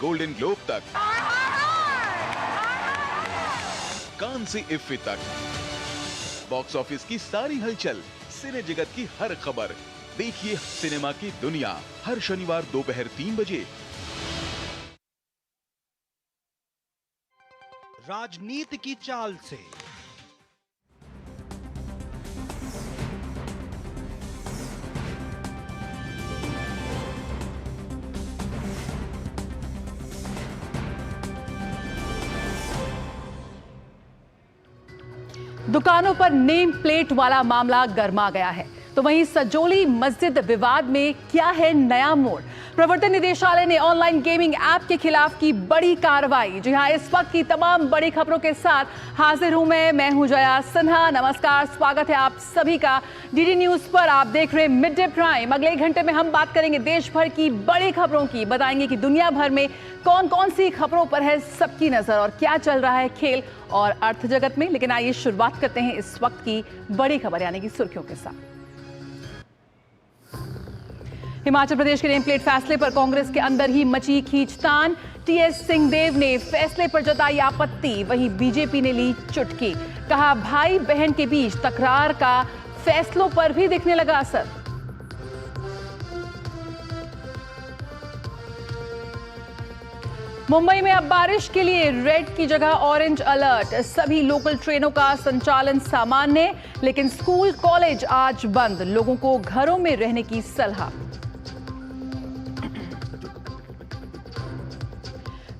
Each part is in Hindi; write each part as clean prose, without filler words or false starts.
गोल्डन ग्लोब तक, कान से इफ्फी तक, बॉक्स ऑफिस की सारी हलचल, सिने जगत की हर खबर। देखिए सिनेमा की दुनिया हर शनिवार दोपहर 3 बजे। राजनीति की चाल से दुकानों पर नेम प्लेट वाला मामला गर्मा गया है, तो वहीं सजोली मस्जिद विवाद में क्या है नया मोड़। प्रवर्तन निदेशालय ने ऑनलाइन गेमिंग ऐप के खिलाफ की बड़ी कार्रवाई। जी हां, इस वक्त की तमाम बड़ी खबरों के साथ हाजिर हूं मैं हूं जया सिन्हा। नमस्कार, स्वागत है आप सभी का डीडी न्यूज पर। आप देख रहे हैं मिड डे प्राइम। अगले 1 घंटे में हम बात करेंगे देश भर की बड़ी खबरों की, बताएंगे कि दुनिया भर में कौन कौन सी खबरों पर है सबकी नजर और क्या चल रहा है खेल और अर्थ जगत में। लेकिन आइए शुरुआत करते हैं इस वक्त की बड़ी खबर यानी कि सुर्खियों के साथ। हिमाचल प्रदेश के नेम प्लेट फैसले पर कांग्रेस के अंदर ही मची खींचतान। टीएस सिंहदेव ने फैसले पर जताई आपत्ति, वहीं बीजेपी ने ली चुटकी। कहा भाई बहन के बीच तकरार का फैसलों पर भी दिखने लगा असर। मुंबई में अब बारिश के लिए रेड की जगह ऑरेंज अलर्ट। सभी लोकल ट्रेनों का संचालन सामान्य, लेकिन स्कूल कॉलेज आज बंद। लोगों को घरों में रहने की सलाह।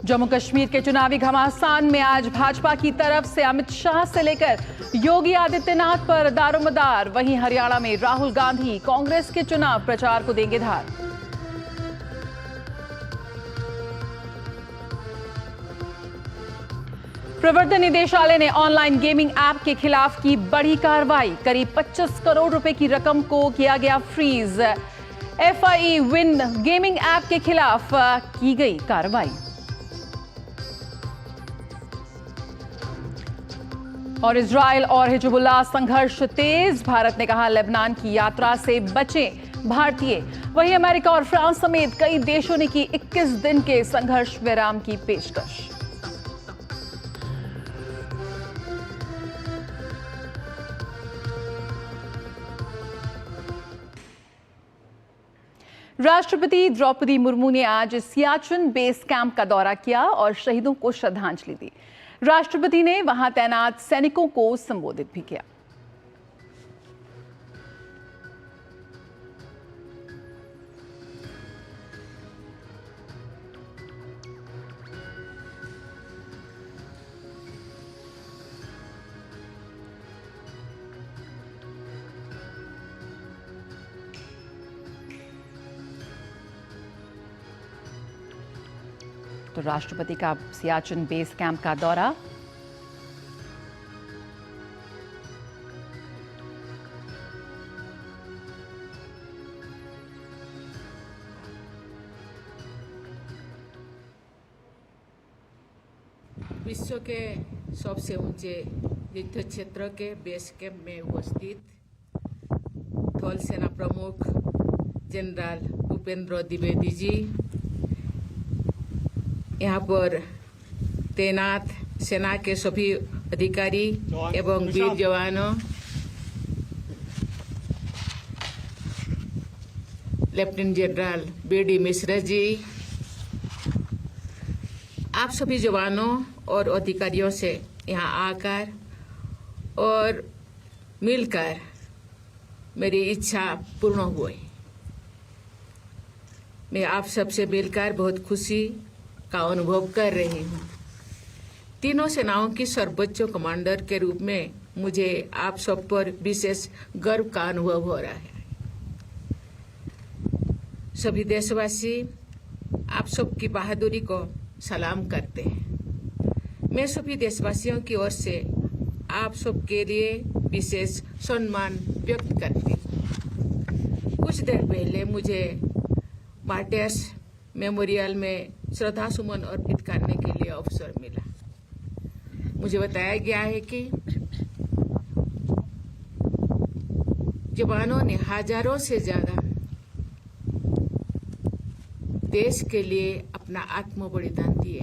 जम्मू कश्मीर के चुनावी घमासान में आज भाजपा की तरफ से अमित शाह से लेकर योगी आदित्यनाथ पर दारोमदार। वहीं हरियाणा में राहुल गांधी कांग्रेस के चुनाव प्रचार को देंगे धार। प्रवर्तन निदेशालय ने ऑनलाइन गेमिंग ऐप के खिलाफ की बड़ी कार्रवाई। करीब 25 करोड़ रुपए की रकम को किया गया freeze. Fiewin gaming app के खिलाफ की गई कार्रवाई। और इजरायल और हिजबुल्लाह संघर्ष तेज। भारत ने कहा लेबनान की यात्रा से बचें भारतीय। वहीं अमेरिका और फ्रांस समेत कई देशों ने की 21 दिन के संघर्ष विराम की पेशकश। राष्ट्रपति द्रौपदी मुर्मू ने आज सियाचिन बेस कैंप का दौरा किया और शहीदों को श्रद्धांजलि दी। राष्ट्रपति ने वहां तैनात सैनिकों को संबोधित भी किया। तो राष्ट्रपति का सियाचिन बेस कैंप का दौरा। विश्व के सबसे ऊंचे युद्ध क्षेत्र के बेस कैंप में उपस्थित थल सेना प्रमुख जनरल भूपेंद्र द्विवेदी जी, यहाँ पर तैनात सेना के सभी अधिकारी एवं वीर जवानों, lieutenant general BD Mishra ji, आप सभी जवानों और अधिकारियों से यहाँ आकर और मिलकर मेरी इच्छा पूर्ण हुई। मैं आप सबसे मिलकर बहुत खुशी का अनुभव कर रही हूँ। तीनों सेनाओं की सर्वोच्च कमांडर के रूप में मुझे आप सब पर विशेष गर्व का अनुभव हो रहा है। सभी देशवासी आप सबकी बहादुरी को सलाम करते हैं। मैं सभी देशवासियों की ओर से आप सबके लिए विशेष सम्मान व्यक्त करती हूँ। कुछ देर पहले मुझे मार्टियर्स मेमोरियल में श्रद्धा सुमन अर्पित करने के लिए अवसर मिला। मुझे बताया गया है कि जवानों ने हजारों से ज्यादा देश के लिए अपना आत्म बलिदान दिए।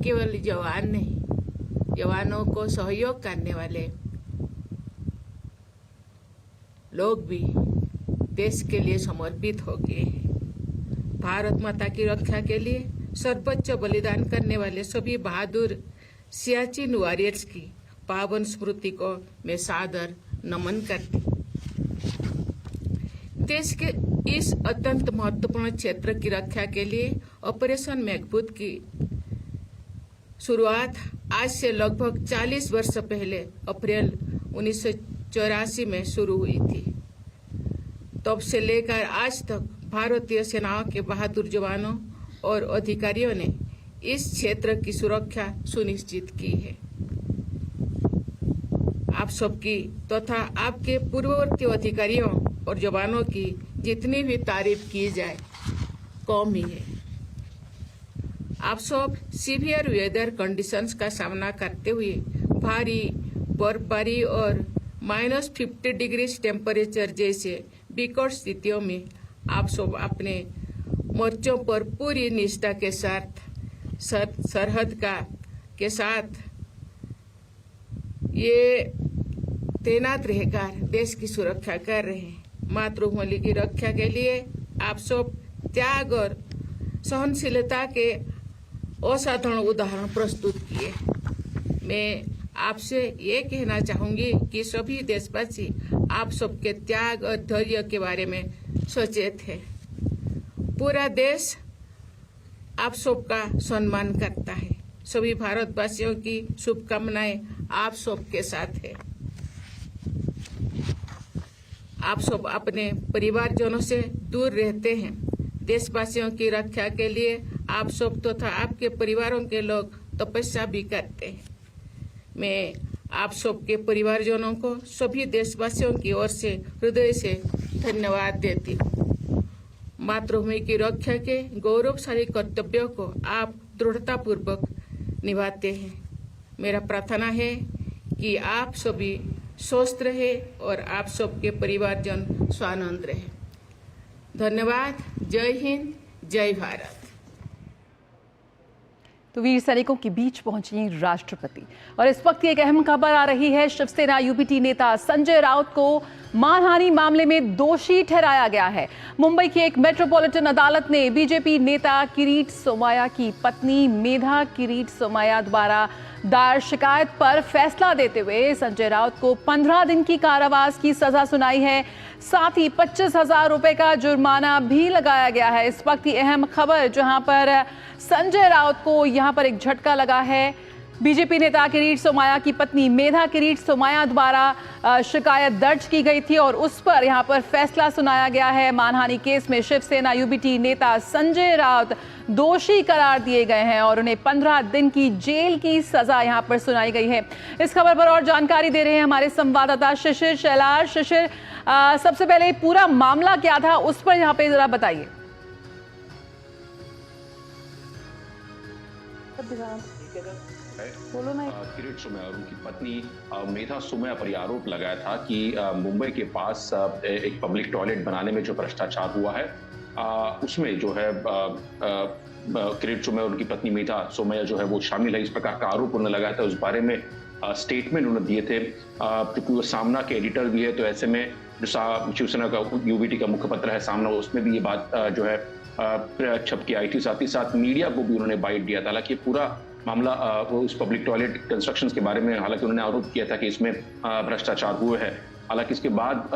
केवल जवान नहीं, जवानों को सहयोग करने वाले लोग भी देश के लिए समर्पित हो गए हैं। भारत माता की रक्षा के लिए सर्वोच्च बलिदान करने वाले सभी बहादुर सियाचिन वॉरियर्स की पावन स्मृति को मैं सादर नमन करती। देश के इस अत्यंत महत्वपूर्ण क्षेत्र की रक्षा के लिए ऑपरेशन मेघदूत की शुरुआत आज से लगभग 40 वर्ष पहले अप्रैल 1984 में शुरू हुई थी। तब से लेकर आज तक भारतीय सेनाओं के बहादुर जवानों और अधिकारियों ने इस क्षेत्र की सुरक्षा सुनिश्चित की है। आप सबकी तथा आपके पूर्ववर्ती अधिकारियों और जवानों की जितनी भी तारीफ की जाए कम ही है। आप सब सीवियर वेदर कंडीशंस का सामना करते हुए भारी बर्फबारी और -50 डिग्री टेम्परेचर जैसे विकट स्थितियों में आप सब अपने मोर्चों पर पूरी निष्ठा के साथ सरहद के साथ ये तैनात रहकर देश की सुरक्षा कर रहे हैं। मातृभूमि की रक्षा के लिए आप सब त्याग और सहनशीलता के असाधारण उदाहरण प्रस्तुत किए। मैं आपसे ये कहना चाहूंगी कि सभी देशवासी आप सबके त्याग और धैर्य के बारे में सचेत है। पूरा देश आप सबका सम्मान करता है। सभी भारतवासियों की शुभकामनाएं आप सबके साथ है। आप सब अपने परिवारजनों से दूर रहते हैं। देशवासियों की रक्षा के लिए आप सब तथा आपके परिवारों के लोग तपस्या भी करते हैं। मैं आप सबके परिवारजनों को सभी देशवासियों की ओर से हृदय से धन्यवाद देती हूँ। मातृभूमि की रक्षा के गौरवशाली कर्तव्यों को आप दृढ़तापूर्वक निभाते हैं। मेरा प्रार्थना है कि आप सभी स्वस्थ रहे और आप सबके परिवारजन स्वानंद रहे। धन्यवाद। जय हिंद, जय भारत। तो वीर सैनिकों के बीच पहुंची राष्ट्रपति। और इस वक्त एक अहम खबर आ रही है। शिवसेना यूबीटी नेता संजय राउत को मानहानि मामले में दोषी ठहराया गया है। मुंबई की एक मेट्रोपॉलिटन अदालत ने बीजेपी नेता किरीट सोमैया की पत्नी मेधा किरीट सोमैया द्वारा दायर शिकायत पर फैसला देते हुए संजय राउत को 15 दिन की कारावास की सजा सुनाई है। साथ ही 25,000 रुपए का जुर्माना भी लगाया गया है। इस वक्त की अहम खबर जहां पर संजय राउत को यहां पर एक झटका लगा है। बीजेपी नेता किरीट सोमैया की पत्नी मेधा किरीट सोमैया द्वारा शिकायत दर्ज की गई थी और उस पर यहां पर फैसला सुनाया गया है। मानहानि केस में शिवसेना यूबीटी नेता संजय राउत दोषी करार दिए गए हैं और उन्हें 15 दिन की जेल की सजा यहां पर सुनाई गई है। इस खबर पर और जानकारी दे रहे हैं हमारे संवाददाता शिशिर शैलार। शिशिर, सबसे पहले पूरा मामला क्या था उस पर यहाँ पे जरा बताइए। किरीट सोमैया और उनकी पत्नी मेधा सोमैया पर यह आरोप लगाया था कि मुंबई के पास एक पब्लिक टॉयलेट बनाने में जो भ्रष्टाचार हुआ है उसमें जो है किरीट सोमैया और उनकी पत्नी मेधा सोमैया जो है वो शामिल है। इस प्रकार का आरोप उन्होंने लगाया था। उस बारे में स्टेटमेंट उन्होंने दिए थे क्योंकि वो सामना के एडिटर भी है। तो ऐसे में जो शिवसेना का यूबीटी का मुखपत्र है सामना, उसमें भी ये बात जो है छप के आई थी। साथ ही साथ मीडिया को भी उन्होंने बाइट दिया था। हालांकि पूरा मामला वो उस पब्लिक टॉयलेट कंस्ट्रक्शन के बारे में हालांकि उन्होंने आरोप किया था कि इसमें भ्रष्टाचार हुए हैं। हालांकि इसके बाद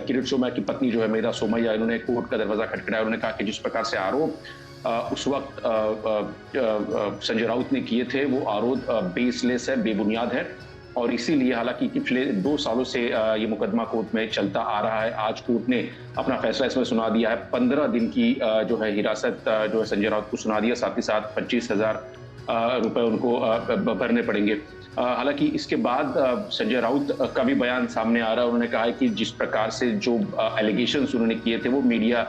किरीट सोमैया की पत्नी जो है मेधा सोमैया, इन्होंने कोर्ट का दरवाजा खटखटाया। उन्होंने कहा कि जिस प्रकार से आरोप उस वक्त संजय राउत ने किए थे वो आरोप बेसलेस है, बेबुनियाद है और इसीलिए हालांकि पिछले 2 सालों से ये मुकदमा कोर्ट में चलता आ रहा है। आज कोर्ट ने अपना फैसला इसमें सुना दिया है। 15 दिन की जो है हिरासत जो है संजय राउत को सुना दिया। साथ ही साथ 25,000 रुपए उनको भरने पड़ेंगे। हालांकि इसके बाद संजय राउत का भी बयान सामने आ रहा है। उन्होंने कहा है कि जिस प्रकार से जो एलिगेशंस उन्होंने किए थे वो मीडिया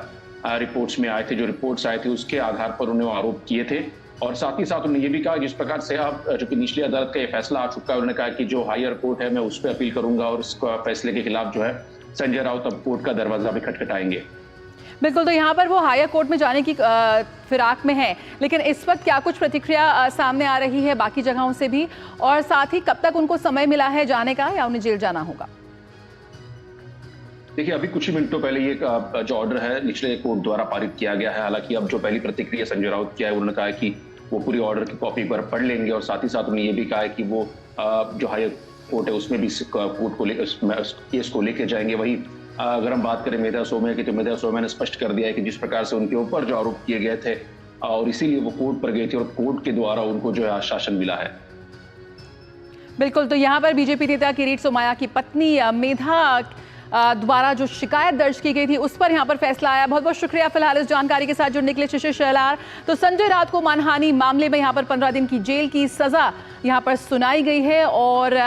रिपोर्ट्स में आए थे, जो रिपोर्ट्स आए थे उसके आधार पर उन्होंने आरोप किए थे। और साथ ही साथ उन्होंने ये भी कहा जिस प्रकार से अब जो कि निचली अदालत का ये फैसला आ चुका है, उन्होंने कहा कि जो हायर कोर्ट है मैं उस पर अपील करूंगा और उस फैसले के खिलाफ जो है संजय राउत अब कोर्ट का दरवाजा भी खटखटाएंगे। बिल्कुल, तो यहाँ पर वो हायर कोर्ट में जाने की फिराक में है, लेकिन इस वक्त क्या कुछ प्रतिक्रिया सामने आ रही है बाकी जगहों से भी, और साथ ही कब तक उनको समय मिला है जाने का या उन्हें जेल जाना होगा? देखिए, अभी कुछ ही मिनटों पहले ये जो ऑर्डर है निचले कोर्ट द्वारा पारित किया गया है। हालांकि अब जो पहली प्रतिक्रिया संजय राउत की है, उन्होंने कहा है कि वो पूरी ऑर्डर की कॉपी पर पढ़ लेंगे, और साथ ही साथ उन्होंने ये भी कहा है कि वो जो हायर कोर्ट है उसमें भी कोर्ट को केस को लेके जाएंगे। वही अगर हम बात करें मेधा सोमैया की, तो मेधा सोमैया ने स्पष्ट कर दिया है कि जिस प्रकार से उनके ऊपर जो आरोप किए गए थे और इसीलिए वो कोर्ट पर गए थे, और कोर्ट के द्वारा उनको जो है आश्वासन मिला है। बिल्कुल, तो यहाँ पर बीजेपी नेता किरीट सोमैया की पत्नी मेधा द्वारा जो शिकायत दर्ज की गई थी उस पर यहाँ पर फैसला आया। बहुत बहुत शुक्रिया फिलहाल इस जानकारी के साथ जुड़ने के लिए शिशिर शेलार। तो संजय राउत को मानहानि मामले में यहाँ पर 15 दिन की जेल की सजा यहाँ पर सुनाई गई है और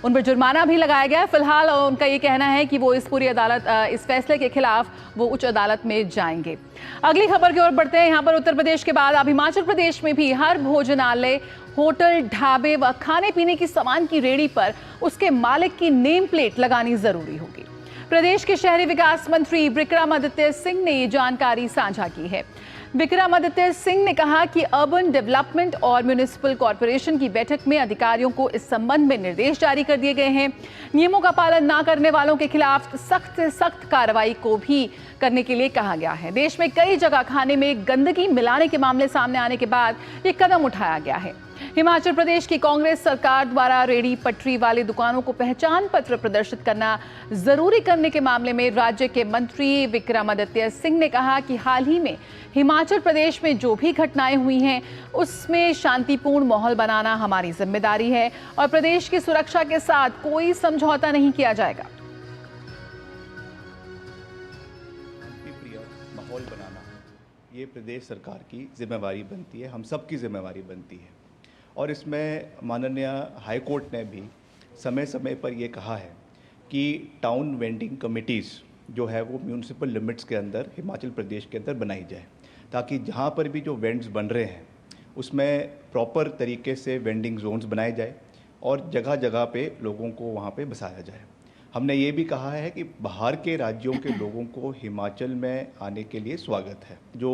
उन पर जुर्माना भी लगाया गया है। फिलहाल उनका ये कहना है कि वो इस पूरी इस फैसले के खिलाफ वो उच्च अदालत में जाएंगे। अगली खबर की ओर बढ़ते हैं। यहाँ पर उत्तर प्रदेश के बाद अब हिमाचल प्रदेश में भी हर भोजनालय, होटल, ढाबे व खाने पीने की सामान की रेडी पर उसके मालिक की नेम प्लेट लगानी जरूरी होगी। प्रदेश के शहरी विकास मंत्री विक्रमादित्य सिंह ने ये जानकारी साझा की है। विक्रमादित्य सिंह ने कहा कि अर्बन डेवलपमेंट और म्युनिसिपल कॉर्पोरेशन की बैठक में अधिकारियों को इस संबंध में निर्देश जारी कर दिए गए हैं। नियमों का पालन न करने वालों के खिलाफ सख्त से सख्त कार्रवाई को भी करने के लिए कहा गया है। देश में कई जगह खाने में गंदगी मिलाने के मामले सामने आने के बाद ये कदम उठाया गया है। हिमाचल प्रदेश की कांग्रेस सरकार द्वारा रेडी पटरी वाली दुकानों को पहचान पत्र प्रदर्शित करना जरूरी करने के मामले में राज्य के मंत्री विक्रमादित्य सिंह ने कहा कि हाल ही में हिमाचल प्रदेश में जो भी घटनाएं हुई हैं उसमें शांतिपूर्ण माहौल बनाना हमारी जिम्मेदारी है और प्रदेश की सुरक्षा के साथ कोई समझौता नहीं किया जाएगा। शांतिप्रिय माहौल बनाना ये प्रदेश सरकार की जिम्मेवारी बनती है, हम सबकी जिम्मेवारी बनती है। और इसमें माननीय हाई कोर्ट ने भी समय समय पर ये कहा है कि टाउन वेंडिंग कमिटीज़ जो है वो म्यूनिसिपल लिमिट्स के अंदर हिमाचल प्रदेश के अंदर बनाई जाए, ताकि जहाँ पर भी जो वेंड्स बन रहे हैं उसमें प्रॉपर तरीके से वेंडिंग जोन्स बनाए जाए और जगह जगह पे लोगों को वहाँ पे बसाया जाए। हमने ये भी कहा है कि बाहर के राज्यों के लोगों को हिमाचल में आने के लिए स्वागत है। जो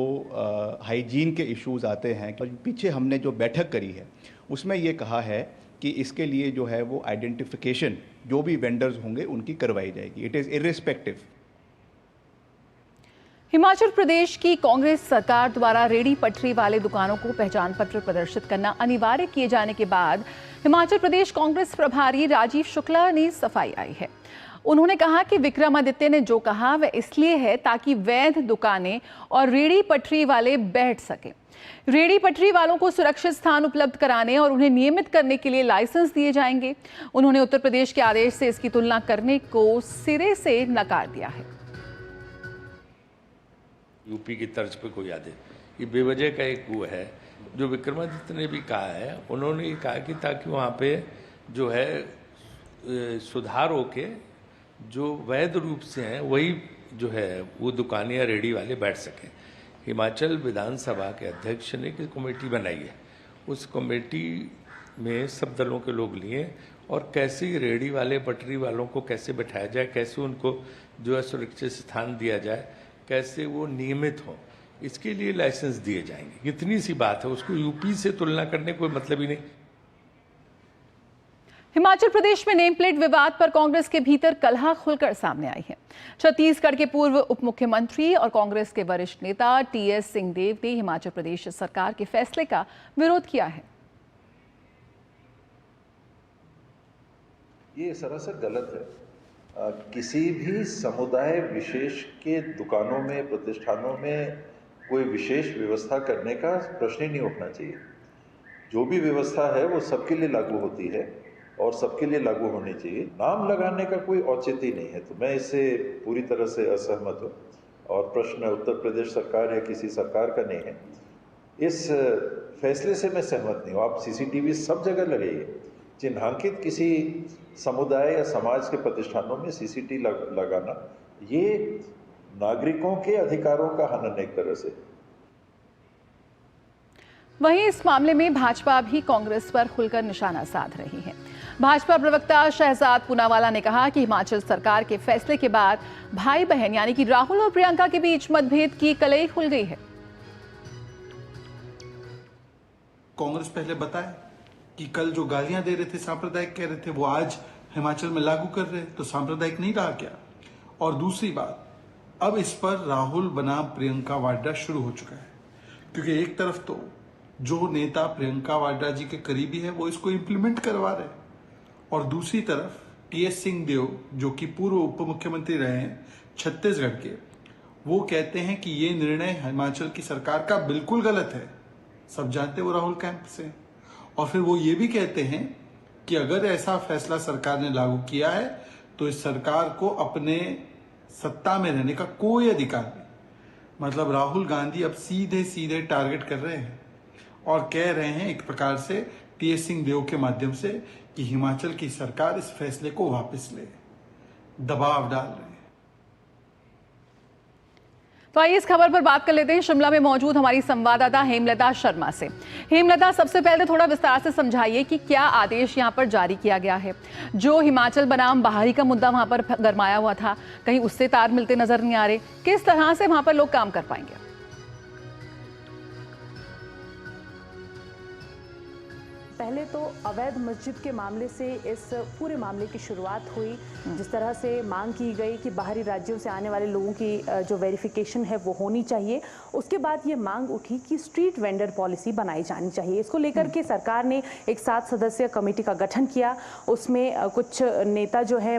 हाइजीन के इश्यूज़ आते हैं, पीछे हमने जो बैठक करी है उसमें ये कहा है कि इसके लिए जो है वो आइडेंटिफिकेशन जो भी वेंडर्स होंगे उनकी करवाई जाएगी। It is irrespective. Himachal Pradesh की कांग्रेस सरकार द्वारा रेडी पटरी वाले दुकानों को पहचान पत्र प्रदर्शित करना अनिवार्य किए जाने के बाद हिमाचल प्रदेश कांग्रेस प्रभारी राजीव शुक्ला ने सफाई आई है। उन्होंने कहा कि विक्रमादित्य ने जो कहा वह इसलिए है ताकि वैध दुकानें और रेडी पटरी वाले बैठ सकें। रेडी पटरी वालों को सुरक्षित स्थान उपलब्ध कराने और उन्हें नियमित करने के लिए लाइसेंस दिए जाएंगे। उन्होंने उत्तर प्रदेश के आदेश से इसकी तुलना करने को सिरे से नकार दिया है। यूपी की तर्ज पे कोई आदेश, ये बेवजह का एक वो है। जो विक्रमादित्य ने भी कहा है, उन्होंने ये कहा कि ताकि वहाँ पे जो है सुधार होके जो वैध रूप से हैं वही जो है वो दुकानें या रेडी वाले बैठ सकें। हिमाचल विधानसभा के अध्यक्ष ने एक कमेटी बनाई है, उस कमेटी में सब दलों के लोग लिए और कैसे रेडी वाले पटरी वालों को कैसे बैठाया जाए, कैसे उनको जो है सुरक्षित स्थान दिया जाए, कैसे वो नियमित हो, इसके लिए लाइसेंस दिए जाएंगे। इतनी सी बात है, उसको यूपी से तुलना करने कोई मतलब ही नहीं। हिमाचल प्रदेश में नेम प्लेट विवाद पर कांग्रेस के भीतर कलह खुलकर सामने आई है। छत्तीसगढ़ के पूर्व उप मुख्यमंत्री और कांग्रेस के वरिष्ठ नेता टीएस सिंहदेव ने हिमाचल प्रदेश सरकार के फैसले का विरोध किया है। ये सरासर गलत है। किसी भी समुदाय विशेष के दुकानों में, प्रतिष्ठानों में कोई विशेष व्यवस्था करने का प्रश्न ही नहीं उठना चाहिए। जो भी व्यवस्था है वो सबके लिए लागू होती है और सबके लिए लागू होनी चाहिए। नाम लगाने का कोई औचित्य नहीं है, तो मैं इससे पूरी तरह से असहमत हूँ और प्रश्न उत्तर प्रदेश सरकार या किसी सरकार का नहीं है। इस फैसले से मैं सहमत नहीं हूँ। आप सीसीटीवी सब जगह लगाइए, चिन्हांकित किसी समुदाय या समाज के प्रतिष्ठानों में सीसीटीवी लगाना ये नागरिकों के अधिकारों का हनन एक तरह से। वहीं इस मामले में भाजपा भी कांग्रेस पर खुलकर निशाना साध रही है। भाजपा प्रवक्ता शहजाद पूनावाला ने कहा कि हिमाचल सरकार के फैसले के बाद भाई बहन यानी कि राहुल और प्रियंका के बीच मतभेद की कलई खुल गई है। कांग्रेस पहले बताए कि कल जो गालियां दे रहे थे, सांप्रदायिक कह रहे थे, वो आज हिमाचल में लागू कर रहे, तो सांप्रदायिक नहीं रहा क्या? और दूसरी बात, अब इस पर राहुल बनाम प्रियंका वाड्रा शुरू हो चुका है, क्योंकि एक तरफ तो जो नेता प्रियंका वाड्रा जी के करीबी है वो इसको इम्प्लीमेंट करवा रहे, और दूसरी तरफ टीएस सिंहदेव जो कि पूर्व उप मुख्यमंत्री रहे हैं छत्तीसगढ़ के, वो कहते हैं कि ये निर्णय हिमाचल की सरकार का बिल्कुल गलत है। सब जानते वो राहुल कैंप से। और फिर वो ये भी कहते हैं कि अगर ऐसा फैसला सरकार ने लागू किया है तो इस सरकार को अपने सत्ता में रहने का कोई अधिकार नहीं। मतलब राहुल गांधी अब सीधे सीधे टारगेट कर रहे हैं और कह रहे हैं एक प्रकार से टीएस सिंहदेव के माध्यम से कि हिमाचल की सरकार इस फैसले को वापस ले, दबाव डाल रहे हैं। तो आइए इस खबर पर बात कर लेते हैं शिमला में मौजूद हमारी संवाददाता हेमलता शर्मा से। हेमलता, सबसे पहले थोड़ा विस्तार से समझाइए कि क्या आदेश यहां पर जारी किया गया है। जो हिमाचल बनाम बाहरी का मुद्दा वहां पर गरमाया हुआ था, कहीं उससे तार मिलते नजर नहीं आ रहे। किस तरह से वहां पर लोग काम कर पाएंगे? पहले तो अवैध मस्जिद के मामले से इस पूरे मामले की शुरुआत हुई, जिस तरह से मांग की गई कि बाहरी राज्यों से आने वाले लोगों की जो वेरिफिकेशन है वो होनी चाहिए। उसके बाद ये मांग उठी कि स्ट्रीट वेंडर पॉलिसी बनाई जानी चाहिए। इसको लेकर के सरकार ने एक 7 सदस्यीय कमेटी का गठन किया। उसमें कुछ नेता जो हैं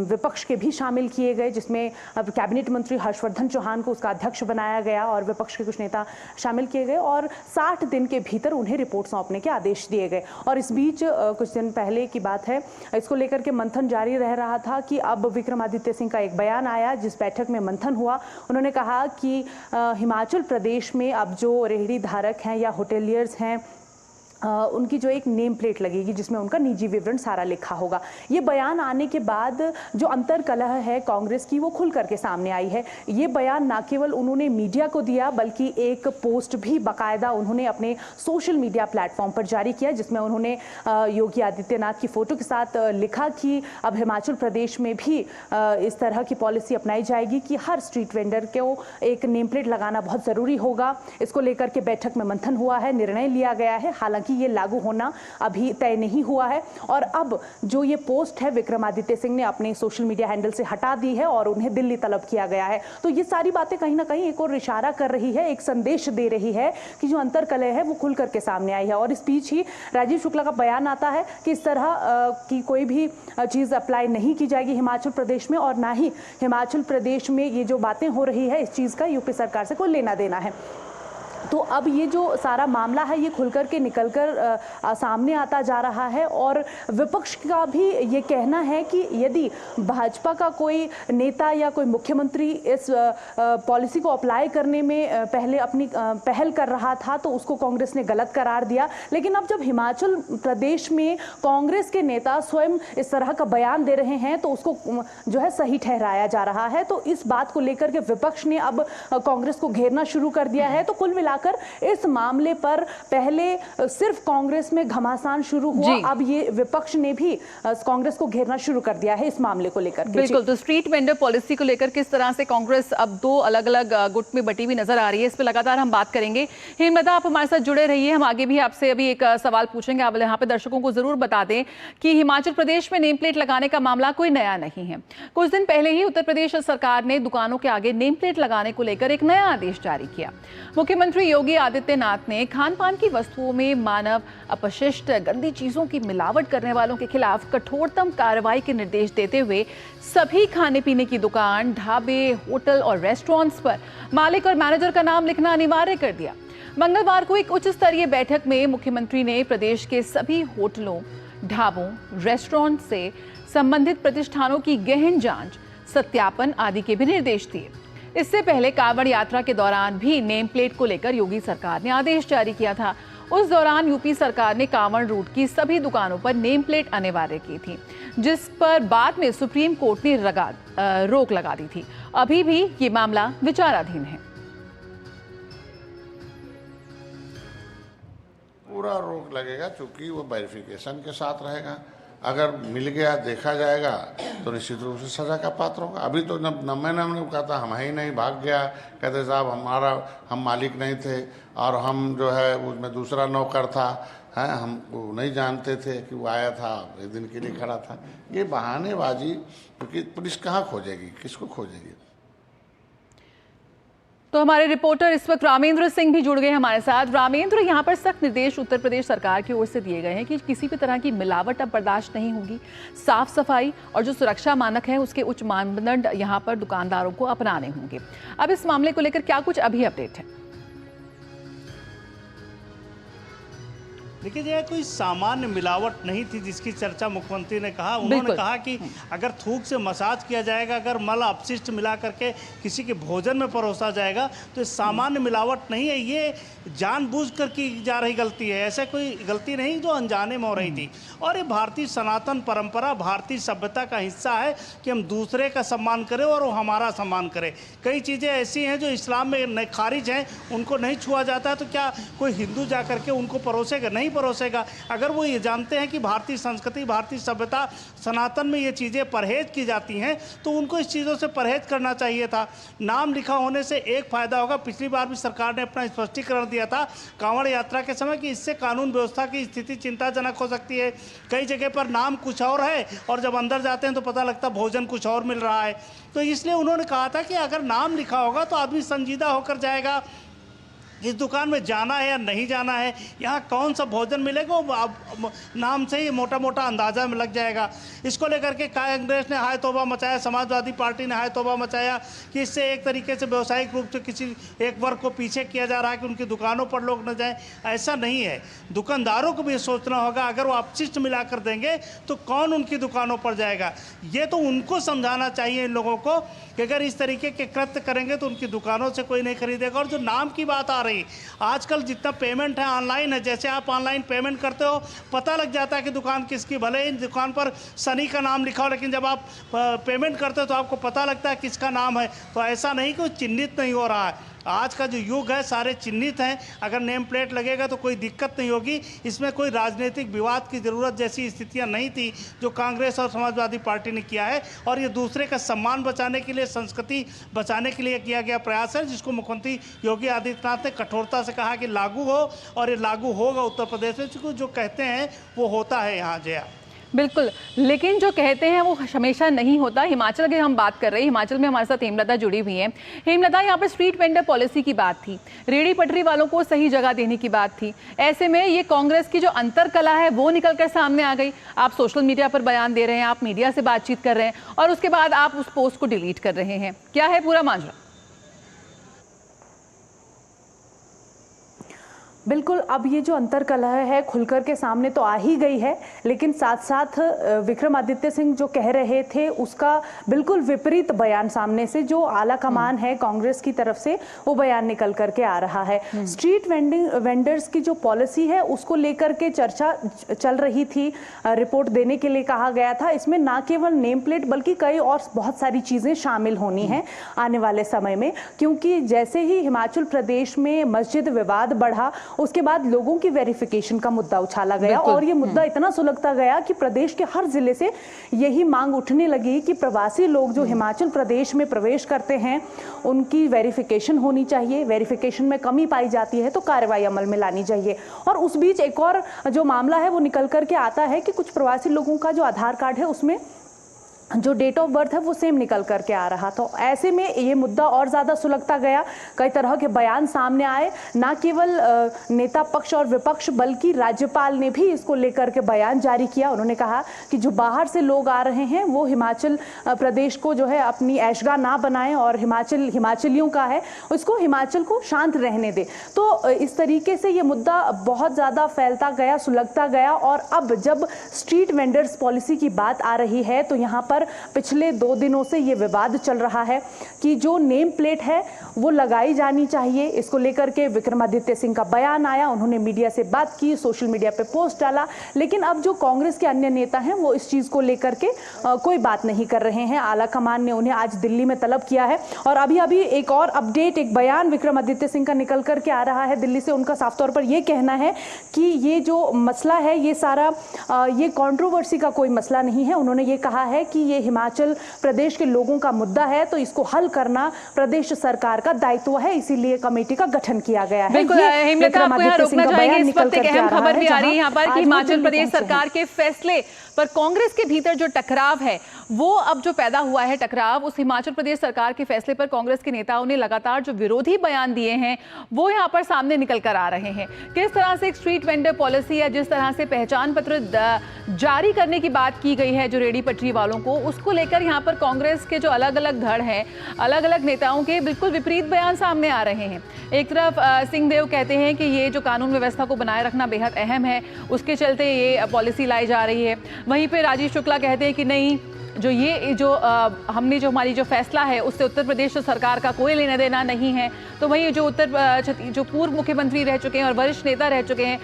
विपक्ष के भी शामिल किए गए, जिसमें कैबिनेट मंत्री हर्षवर्धन चौहान को उसका अध्यक्ष बनाया गया और विपक्ष के कुछ नेता शामिल किए गए और 60 दिन के भीतर उन्हें रिपोर्ट सौंपने के आदेश दिए गए। और इस बीच कुछ दिन पहले की बात है, इसको लेकर के मंथन जारी रह रहा था कि अब विक्रमादित्य सिंह का एक बयान आया जिस बैठक में मंथन हुआ। उन्होंने कहा कि हिमाचल प्रदेश में अब जो रेहड़ी धारक हैं या होटेलियर्स हैं उनकी जो एक नेम प्लेट लगेगी जिसमें उनका निजी विवरण सारा लिखा होगा। ये बयान आने के बाद जो अंतर कलह है कांग्रेस की वो खुल करके सामने आई है। ये बयान ना केवल उन्होंने मीडिया को दिया बल्कि एक पोस्ट भी बाकायदा उन्होंने अपने सोशल मीडिया प्लेटफॉर्म पर जारी किया, जिसमें उन्होंने योगी आदित्यनाथ की फोटो के साथ लिखा कि अब हिमाचल प्रदेश में भी इस तरह की पॉलिसी अपनाई जाएगी कि हर स्ट्रीट वेंडर को एक नेम प्लेट लगाना बहुत ज़रूरी होगा। इसको लेकर के बैठक में मंथन हुआ है, निर्णय लिया गया है। हालांकि ये लागू होना अभी तय नहीं हुआ है और अब जो ये पोस्ट है विक्रमादित्य सिंह ने अपने सोशल मीडिया हैंडल से हटा दी है और उन्हें दिल्ली तलब किया गया है। तो ये सारी बातें कहीं ना कहीं एक और इशारा कर रही है, एक संदेश दे रही है कि जो अंतर कलह है वो खुल करके सामने आई है। और इस बीच ही राजीव शुक्ला का बयान आता है कि इस तरह की कोई भी चीज़ अप्लाई नहीं की जाएगी हिमाचल प्रदेश में और ना ही हिमाचल प्रदेश में ये जो बातें हो रही है इस चीज़ का यूपी सरकार से कोई लेना देना है। तो अब ये जो सारा मामला है ये खुलकर के निकलकर सामने आता जा रहा है और विपक्ष का भी ये कहना है कि यदि भाजपा का कोई नेता या कोई मुख्यमंत्री इस पॉलिसी को अप्लाई करने में पहले अपनी पहल कर रहा था तो उसको कांग्रेस ने गलत करार दिया। लेकिन अब जब हिमाचल प्रदेश में कांग्रेस के नेता स्वयं इस तरह का बयान दे रहे हैं तो उसको जो है सही ठहराया जा रहा है। तो इस बात को लेकर के विपक्ष ने अब कांग्रेस को घेरना शुरू कर दिया है। तो कुल मिलाकर इस मामले पर पहले सिर्फ कांग्रेस में घमासान शुरू हुआ, अब ये विपक्ष ने भी कांग्रेस को घेरना शुरू कर दिया है इस मामले को लेकर। बिल्कुल, तो स्ट्रीट वेंडर पॉलिसी को लेकर किस तरह से कांग्रेस अब दो अलग अलग गुट में बटी हुई नजर आ रही है, इस पर लगातार हम बात करेंगे। हेमलता, आप हमारे साथ जुड़े रहिए, हम आगे भी आपसे अभी एक सवाल पूछेंगे। आप यहाँ पे दर्शकों को जरूर बता दें कि हिमाचल प्रदेश में नेम प्लेट लगाने का मामला कोई नया नहीं है। कुछ दिन पहले ही उत्तर प्रदेश सरकार ने दुकानों के आगे नेम प्लेट लगाने को लेकर एक नया आदेश जारी किया। मुख्यमंत्री योगी आदित्यनाथ ने खान पान की वस्तुओं में मानव अपशिष्ट, गंदी चीजों की मिलावट करने वालों के खिलाफ कठोरतम कार्रवाई के निर्देश देते हुए सभी खाने पीने की दुकान, ढाबे, होटल और रेस्टोरेंट्स पर मालिक और मैनेजर का नाम लिखना अनिवार्य कर दिया। मंगलवार को एक उच्च स्तरीय बैठक में मुख्यमंत्री ने प्रदेश के सभी होटलों, ढाबों, रेस्टोरेंट से संबंधित प्रतिष्ठानों की गहन जांच, सत्यापन आदि के भी निर्देश दिए। इससे पहले कांवड़ यात्रा के दौरान भी नेम प्लेट को लेकर योगी सरकार ने आदेश जारी किया था। उस दौरान यूपी सरकार ने कांवड़ रूट की सभी दुकानों पर नेम प्लेट अनिवार्य की थी, जिस पर बाद में सुप्रीम कोर्ट ने रोक लगा दी थी। अभी भी ये मामला विचाराधीन है। पूरा रोक लगेगा, क्योंकि वो वेरिफिकेशन के साथ रहेगा। अगर मिल गया, देखा जाएगा तो निश्चित रूप से सजा का पात्र होगा। अभी तो मैंने कहा था हम ही नहीं, भाग गया, कहते साहब हम मालिक नहीं थे और हम जो है उसमें दूसरा नौकर था, है, हम नहीं जानते थे कि वो आया था, एक दिन के लिए खड़ा था। ये बहानेबाजी, क्योंकि पुलिस कहाँ खोजेगी, किसको खोजेगी। तो हमारे रिपोर्टर इस वक्त रामेंद्र सिंह भी जुड़ गए हमारे साथ। रामेंद्र, यहाँ पर सख्त निर्देश उत्तर प्रदेश सरकार की ओर से दिए गए हैं कि किसी भी तरह की मिलावट अब बर्दाश्त नहीं होगी। साफ सफाई और जो सुरक्षा मानक हैं उसके उच्च मानदंड यहाँ पर दुकानदारों को अपनाने होंगे। अब इस मामले को लेकर क्या कुछ अभी अपडेट है? देखिए, यह कोई सामान्य मिलावट नहीं थी जिसकी चर्चा मुख्यमंत्री ने कहा। उन्होंने कहा कि अगर थूक से मसाज किया जाएगा, अगर मल अपशिष्ट मिला करके किसी के भोजन में परोसा जाएगा तो ये सामान्य मिलावट नहीं है, ये जानबूझकर की जा रही गलती है। ऐसे कोई गलती नहीं जो अनजाने में हो रही थी। और ये भारतीय सनातन परंपरा, भारतीय सभ्यता का हिस्सा है कि हम दूसरे का सम्मान करें और वो हमारा सम्मान करें। कई चीज़ें ऐसी हैं जो इस्लाम में खारिज हैं, उनको नहीं छुआ जाता है, तो क्या कोई हिंदू जा करके उनको परोसेगा? नहीं परोसेगा। अगर वो ये जानते हैं कि भारतीय संस्कृति, भारतीय सभ्यता, सनातन में ये चीज़ें परहेज की जाती हैं, तो उनको इस चीज़ों से परहेज करना चाहिए था। नाम लिखा होने से एक फ़ायदा होगा। पिछली बार भी सरकार ने अपना स्पष्टीकरण दिया था कांवड़ यात्रा के समय कि इससे कानून व्यवस्था की स्थिति चिंताजनक हो सकती है। कई जगह पर नाम कुछ और है और जब अंदर जाते हैं तो पता लगता भोजन कुछ और मिल रहा है। तो इसलिए उन्होंने कहा था कि अगर नाम लिखा होगा तो आदमी संजीदा होकर जाएगा, इस दुकान में जाना है या नहीं जाना है, यहाँ कौन सा भोजन मिलेगा, वो नाम से ही मोटा मोटा अंदाजा में लग जाएगा। इसको लेकर के कांग्रेस ने हाय तौबा मचाया, समाजवादी पार्टी ने हाय तौबा मचाया कि इससे एक तरीके से व्यावसायिक रूप से किसी एक वर्ग को पीछे किया जा रहा है कि उनकी दुकानों पर लोग न जाएं। ऐसा नहीं है, दुकानदारों को भी सोचना होगा। अगर वो अपशिष्ट मिला कर देंगे तो कौन उनकी दुकानों पर जाएगा? ये तो उनको समझाना चाहिए इन लोगों को कि अगर इस तरीके के कृत्य करेंगे तो उनकी दुकानों से कोई नहीं खरीदेगा। और जो नाम की बात आ रही, आजकल जितना पेमेंट है ऑनलाइन है, जैसे आप ऑनलाइन पेमेंट करते हो पता लग जाता है कि दुकान किसकी। भले ही दुकान पर सनी का नाम लिखा हो, लेकिन जब आप पेमेंट करते हो तो आपको पता लगता है किसका नाम है। तो ऐसा नहीं कि वो चिन्हित नहीं हो रहा है। आज का जो युग है सारे चिन्हित हैं। अगर नेम प्लेट लगेगा तो कोई दिक्कत नहीं होगी। इसमें कोई राजनीतिक विवाद की ज़रूरत जैसी स्थितियां नहीं थी जो कांग्रेस और समाजवादी पार्टी ने किया है। और ये दूसरे का सम्मान बचाने के लिए, संस्कृति बचाने के लिए किया गया प्रयास है, जिसको मुख्यमंत्री योगी आदित्यनाथ ने कठोरता से कहा कि लागू हो, और ये लागू होगा उत्तर प्रदेश में। जो कहते हैं वो होता है यहाँ। जया, बिल्कुल, लेकिन जो कहते हैं वो हमेशा नहीं होता। हिमाचल की हम बात कर रहे हैं, हिमाचल में हमारे साथ हेमलता जुड़ी हुई हैं। हेमलता, यहाँ पर स्ट्रीट वेंडर पॉलिसी की बात थी, रेडी पटरी वालों को सही जगह देने की बात थी। ऐसे में ये कांग्रेस की जो अंतरकला है वो निकल कर सामने आ गई। आप सोशल मीडिया पर बयान दे रहे हैं, आप मीडिया से बातचीत कर रहे हैं और उसके बाद आप उस पोस्ट को डिलीट कर रहे हैं। क्या है पूरा माजरा? बिल्कुल, अब ये जो अंतरकलह है खुलकर के सामने तो आ ही गई है, लेकिन साथ साथ विक्रमादित्य सिंह जो कह रहे थे उसका बिल्कुल विपरीत बयान सामने से जो आला कमान है कांग्रेस की तरफ से वो बयान निकल करके आ रहा है। स्ट्रीट वेंडर्स की जो पॉलिसी है उसको लेकर के चर्चा चल रही थी, रिपोर्ट देने के लिए कहा गया था। इसमें ना केवल नेम प्लेट बल्कि कई और बहुत सारी चीज़ें शामिल होनी हैं आने वाले समय में, क्योंकि जैसे ही हिमाचल प्रदेश में मस्जिद विवाद बढ़ा उसके बाद लोगों की वेरिफिकेशन का मुद्दा उछाला गया और ये मुद्दा इतना सुलगता गया कि प्रदेश के हर जिले से यही मांग उठने लगी कि प्रवासी लोग जो हिमाचल प्रदेश में प्रवेश करते हैं उनकी वेरिफिकेशन होनी चाहिए। वेरिफिकेशन में कमी पाई जाती है तो कार्रवाई अमल में लानी चाहिए। और उस बीच एक और जो मामला है वो निकल करके आता है कि कुछ प्रवासी लोगों का जो आधार कार्ड है उसमें जो डेट ऑफ बर्थ है वो सेम निकल करके आ रहा। तो ऐसे में ये मुद्दा और ज़्यादा सुलगता गया। कई तरह के बयान सामने आए, ना केवल नेता पक्ष और विपक्ष बल्कि राज्यपाल ने भी इसको लेकर के बयान जारी किया। उन्होंने कहा कि जो बाहर से लोग आ रहे हैं वो हिमाचल प्रदेश को जो है अपनी ऐशगाह ना बनाएं और हिमाचलियों का है उसको हिमाचल को शांत रहने दे। तो इस तरीके से ये मुद्दा बहुत ज़्यादा फैलता गया, सुलगता गया। और अब जब स्ट्रीट वेंडर्स पॉलिसी की बात आ रही है तो यहाँ पर पर पिछले 2 दिनों से ये विवाद चल रहा है कि जो नेम प्लेट है वो लगाई जानी चाहिए। इसको लेकर के विक्रमादित्य सिंह का बयान आया, उन्होंने मीडिया से बात की, सोशल मीडिया पे पोस्ट डाला, लेकिन अब जो कांग्रेस के अन्य नेता हैं वो इस चीज़ को लेकर के कोई बात नहीं कर रहे हैं। आला कमान ने उन्हें आज दिल्ली में तलब किया है और अभी अभी एक और अपडेट, एक बयान विक्रमादित्य सिंह का निकल करके आ रहा है दिल्ली से। उनका साफ तौर पर यह कहना है कि ये जो मसला है ये सारा ये कंट्रोवर्सी का कोई मसला नहीं है। उन्होंने ये कहा है कि ये हिमाचल प्रदेश के लोगों का मुद्दा है, तो इसको हल करना प्रदेश सरकार का दायित्व है, इसीलिए कमेटी का गठन किया गया है। बिल्कुल हेमलता, आपको यहाँ रोकना चाहेंगे, इस वक्त एक अहम खबर भी आ रही है यहाँ पर कि हिमाचल प्रदेश सरकार के फैसले पर कांग्रेस के भीतर जो टकराव है वो अब जो पैदा हुआ है टकराव, उस हिमाचल प्रदेश सरकार के फैसले पर कांग्रेस के नेताओं ने लगातार जो विरोधी बयान दिए हैं वो यहाँ पर सामने निकल कर आ रहे हैं। किस तरह से एक स्ट्रीट वेंडर पॉलिसी या जिस तरह से पहचान पत्र जारी करने की बात की गई है जो रेडी पटरी वालों को, उसको लेकर यहाँ पर कांग्रेस के जो अलग अलग धड़ हैं, अलग अलग नेताओं के बिल्कुल विपरीत बयान सामने आ रहे हैं। एक तरफ सिंहदेव कहते हैं कि ये जो कानून व्यवस्था को बनाए रखना बेहद अहम है, उसके चलते ये पॉलिसी लाई जा रही है। वहीं पे राजीव शुक्ला कहते हैं कि नहीं, हमने जो हमारी जो फैसला है उससे उत्तर प्रदेश सरकार का कोई लेना देना नहीं है। तो वहीं जो पूर्व मुख्यमंत्री रह चुके हैं और वरिष्ठ नेता रह चुके हैं,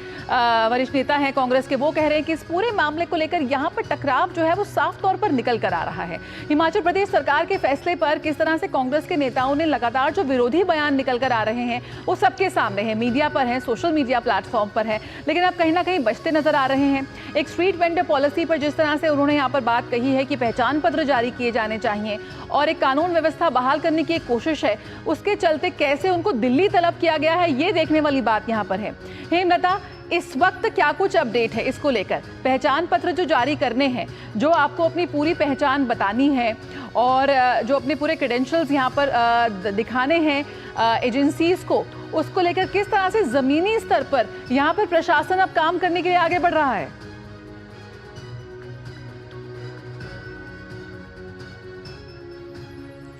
वरिष्ठ नेता हैं कांग्रेस के, वो कह रहे हैं कि इस पूरे मामले को लेकर यहाँ पर टकराव जो है वो साफ तौर पर निकल कर आ रहा है। हिमाचल प्रदेश सरकार के फैसले पर किस तरह से कांग्रेस के नेताओं ने लगातार जो विरोधी बयान निकल कर आ रहे हैं वो सबके सामने है, मीडिया पर है, सोशल मीडिया प्लेटफॉर्म पर है, लेकिन अब कहीं ना कहीं बचते नजर आ रहे हैं। एक स्ट्रीट वेंडर पॉलिसी पर जिस तरह से उन्होंने यहाँ पर बात कही है कि पहचान पत्र जारी किए जाने चाहिए और एक कानून व्यवस्था बहाल करने की एक कोशिश है, उसके चलते कैसे उनको दिल्ली तलब किया गया है ये देखने वाली बात यहाँ पर है। हेमलता, इस वक्त क्या कुछ अपडेट है इसको लेकर? पहचान पत्र जो जारी करने हैं, जो आपको अपनी पूरी पहचान बतानी है और जो अपने पूरे क्रेडेंशियल्स यहाँ पर दिखाने हैं एजेंसीज को, उसको लेकर किस तरह से जमीनी स्तर पर यहाँ पर प्रशासन अब काम करने के लिए आगे बढ़ रहा है?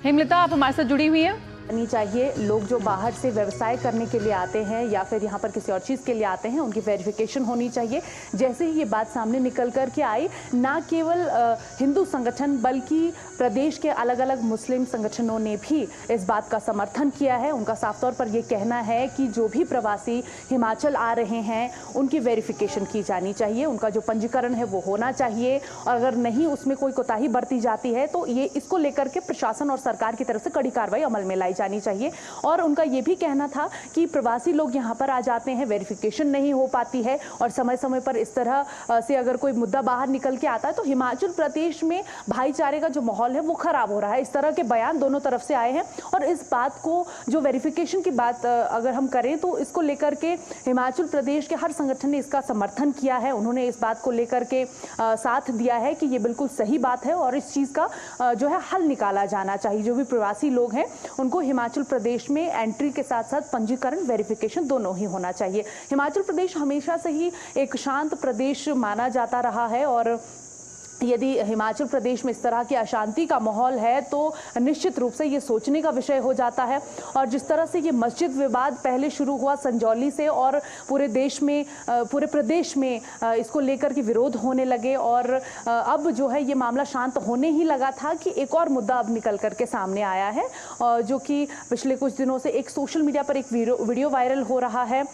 हेमलता, आप हमारे साथ जुड़ी हुई हैं। नहीं चाहिए, लोग जो बाहर से व्यवसाय करने के लिए आते हैं या फिर यहाँ पर किसी और चीज़ के लिए आते हैं उनकी वेरिफिकेशन होनी चाहिए। जैसे ही ये बात सामने निकल कर के आई, ना केवल हिंदू संगठन बल्कि प्रदेश के अलग अलग मुस्लिम संगठनों ने भी इस बात का समर्थन किया है। उनका साफ तौर पर ये कहना है कि जो भी प्रवासी हिमाचल आ रहे हैं उनकी वेरिफिकेशन की जानी चाहिए, उनका जो पंजीकरण है वो होना चाहिए और अगर नहीं उसमें कोई कोताही बरती जाती है तो ये इसको लेकर के प्रशासन और सरकार की तरफ से कड़ी कार्रवाई अमल में लाई जानी चाहिए। और उनका ये भी कहना था कि प्रवासी लोग यहाँ पर आ जाते हैं, वेरिफिकेशन नहीं हो पाती है और समय समय पर इस तरह से अगर कोई मुद्दा बाहर निकल के आता है तो हिमाचल प्रदेश में भाईचारे का जो माहौल है वो खराब हो रहा है। इस तरह के बयान दोनों तरफ से आए हैं और इस बात को, जो वेरिफिकेशन की बात अगर हम करें तो इसको लेकर के हिमाचल प्रदेश के हर संगठन ने इसका समर्थन किया है। उन्होंने इस बात को लेकर के साथ दिया है कि ये बिल्कुल सही बात है और इस चीज़ का जो है हल निकाला जाना चाहिए। जो भी प्रवासी लोग हैं उनको हिमाचल प्रदेश में एंट्री के साथ साथ पंजीकरण, वेरिफिकेशन दोनों ही होना चाहिए। हिमाचल प्रदेश हमेशा से ही एक शांत प्रदेश माना जाता रहा है और यदि हिमाचल प्रदेश में इस तरह की अशांति का माहौल है तो निश्चित रूप से ये सोचने का विषय हो जाता है। और जिस तरह से ये मस्जिद विवाद पहले शुरू हुआ संजौली से और पूरे देश में, पूरे प्रदेश में इसको लेकर के विरोध होने लगे और अब जो है ये मामला शांत होने ही लगा था कि एक और मुद्दा अब निकल करके सामने आया है जो कि पिछले कुछ दिनों से एक सोशल मीडिया पर एक वीडियो वायरल हो रहा है।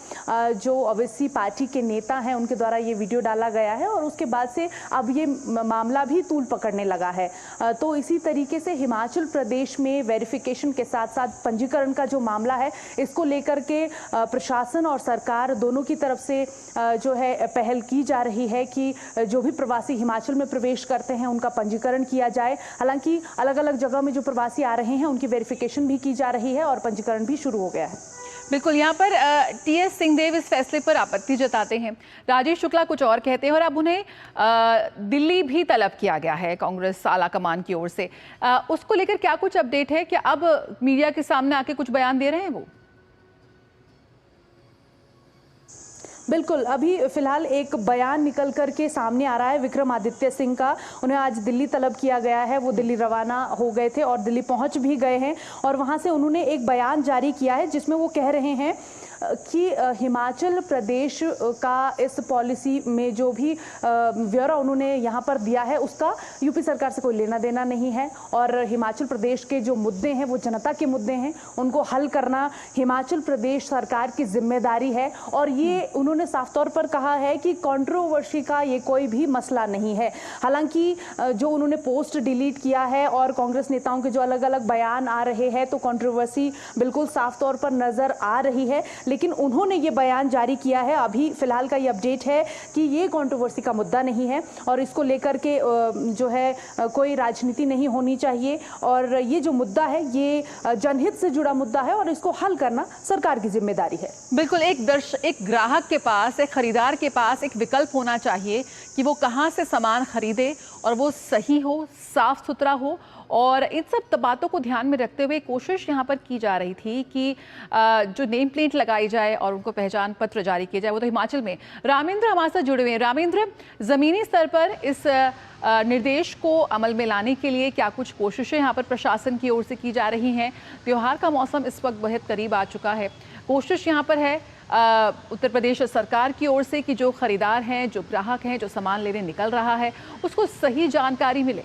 जो ओवैसी पार्टी के नेता हैं उनके द्वारा ये वीडियो डाला गया है और उसके बाद से अब ये मामला भी तूल पकड़ने लगा है। तो इसी तरीके से हिमाचल प्रदेश में वेरिफिकेशन के साथ साथ पंजीकरण का जो मामला है इसको लेकर के प्रशासन और सरकार दोनों की तरफ से जो है पहल की जा रही है कि जो भी प्रवासी हिमाचल में प्रवेश करते हैं उनका पंजीकरण किया जाए। हालांकि अलग अलग जगह में जो प्रवासी आ रहे हैं उनकी वेरिफिकेशन भी की जा रही है और पंजीकरण भी शुरू हो गया है। बिल्कुल, यहाँ पर टीएस सिंहदेव इस फैसले पर आपत्ति जताते हैं, राजेश शुक्ला कुछ और कहते हैं और अब उन्हें दिल्ली भी तलब किया गया है कांग्रेस आला कमान की ओर से। उसको लेकर क्या कुछ अपडेट है? क्या अब मीडिया के सामने आके कुछ बयान दे रहे हैं वो? बिल्कुल, अभी फिलहाल एक बयान निकल कर के सामने आ रहा है विक्रमादित्य सिंह का। उन्हें आज दिल्ली तलब किया गया है, वो दिल्ली रवाना हो गए थे और दिल्ली पहुंच भी गए हैं और वहां से उन्होंने एक बयान जारी किया है जिसमें वो कह रहे हैं कि हिमाचल प्रदेश का इस पॉलिसी में जो भी ब्यौरा उन्होंने यहाँ पर दिया है उसका यूपी सरकार से कोई लेना देना नहीं है, और हिमाचल प्रदेश के जो मुद्दे हैं वो जनता के मुद्दे हैं, उनको हल करना हिमाचल प्रदेश सरकार की जिम्मेदारी है। और ये उन्होंने साफ तौर पर कहा है कि कंट्रोवर्सी का ये कोई भी मसला नहीं है। हालांकि जो उन्होंने पोस्ट डिलीट किया है और कांग्रेस नेताओं के जो अलग अलग बयान आ रहे हैं तो कंट्रोवर्सी बिल्कुल साफ तौर पर नजर आ रही है, लेकिन उन्होंने ये बयान जारी किया है। अभी फिलहाल का ये अपडेट है कि ये कंट्रोवर्सी का मुद्दा नहीं है और इसको लेकर के जो है कोई राजनीति नहीं होनी चाहिए, और ये जो मुद्दा है ये जनहित से जुड़ा मुद्दा है और इसको हल करना सरकार की जिम्मेदारी है। बिल्कुल, एक ग्राहक के पास, एक खरीदार के पास एक विकल्प होना चाहिए कि वो कहाँ से सामान खरीदे और वो सही हो, साफ सुथरा हो। और इन सब बातों को ध्यान में रखते हुए कोशिश यहाँ पर की जा रही थी कि जो नेम प्लेट लगाई जाए और उनको पहचान पत्र जारी किया जाए, वो तो हिमाचल में। रामेंद्र हमारे साथ जुड़े हुए हैं। रामेंद्र, ज़मीनी स्तर पर इस निर्देश को अमल में लाने के लिए क्या कुछ कोशिशें यहाँ पर प्रशासन की ओर से की जा रही हैं? त्योहार का मौसम इस वक्त बहुत करीब आ चुका है, कोशिश यहाँ पर है उत्तर प्रदेश सरकार की ओर से कि जो खरीदार हैं, जो ग्राहक हैं, जो सामान लेने निकल रहा है, उसको सही जानकारी मिले।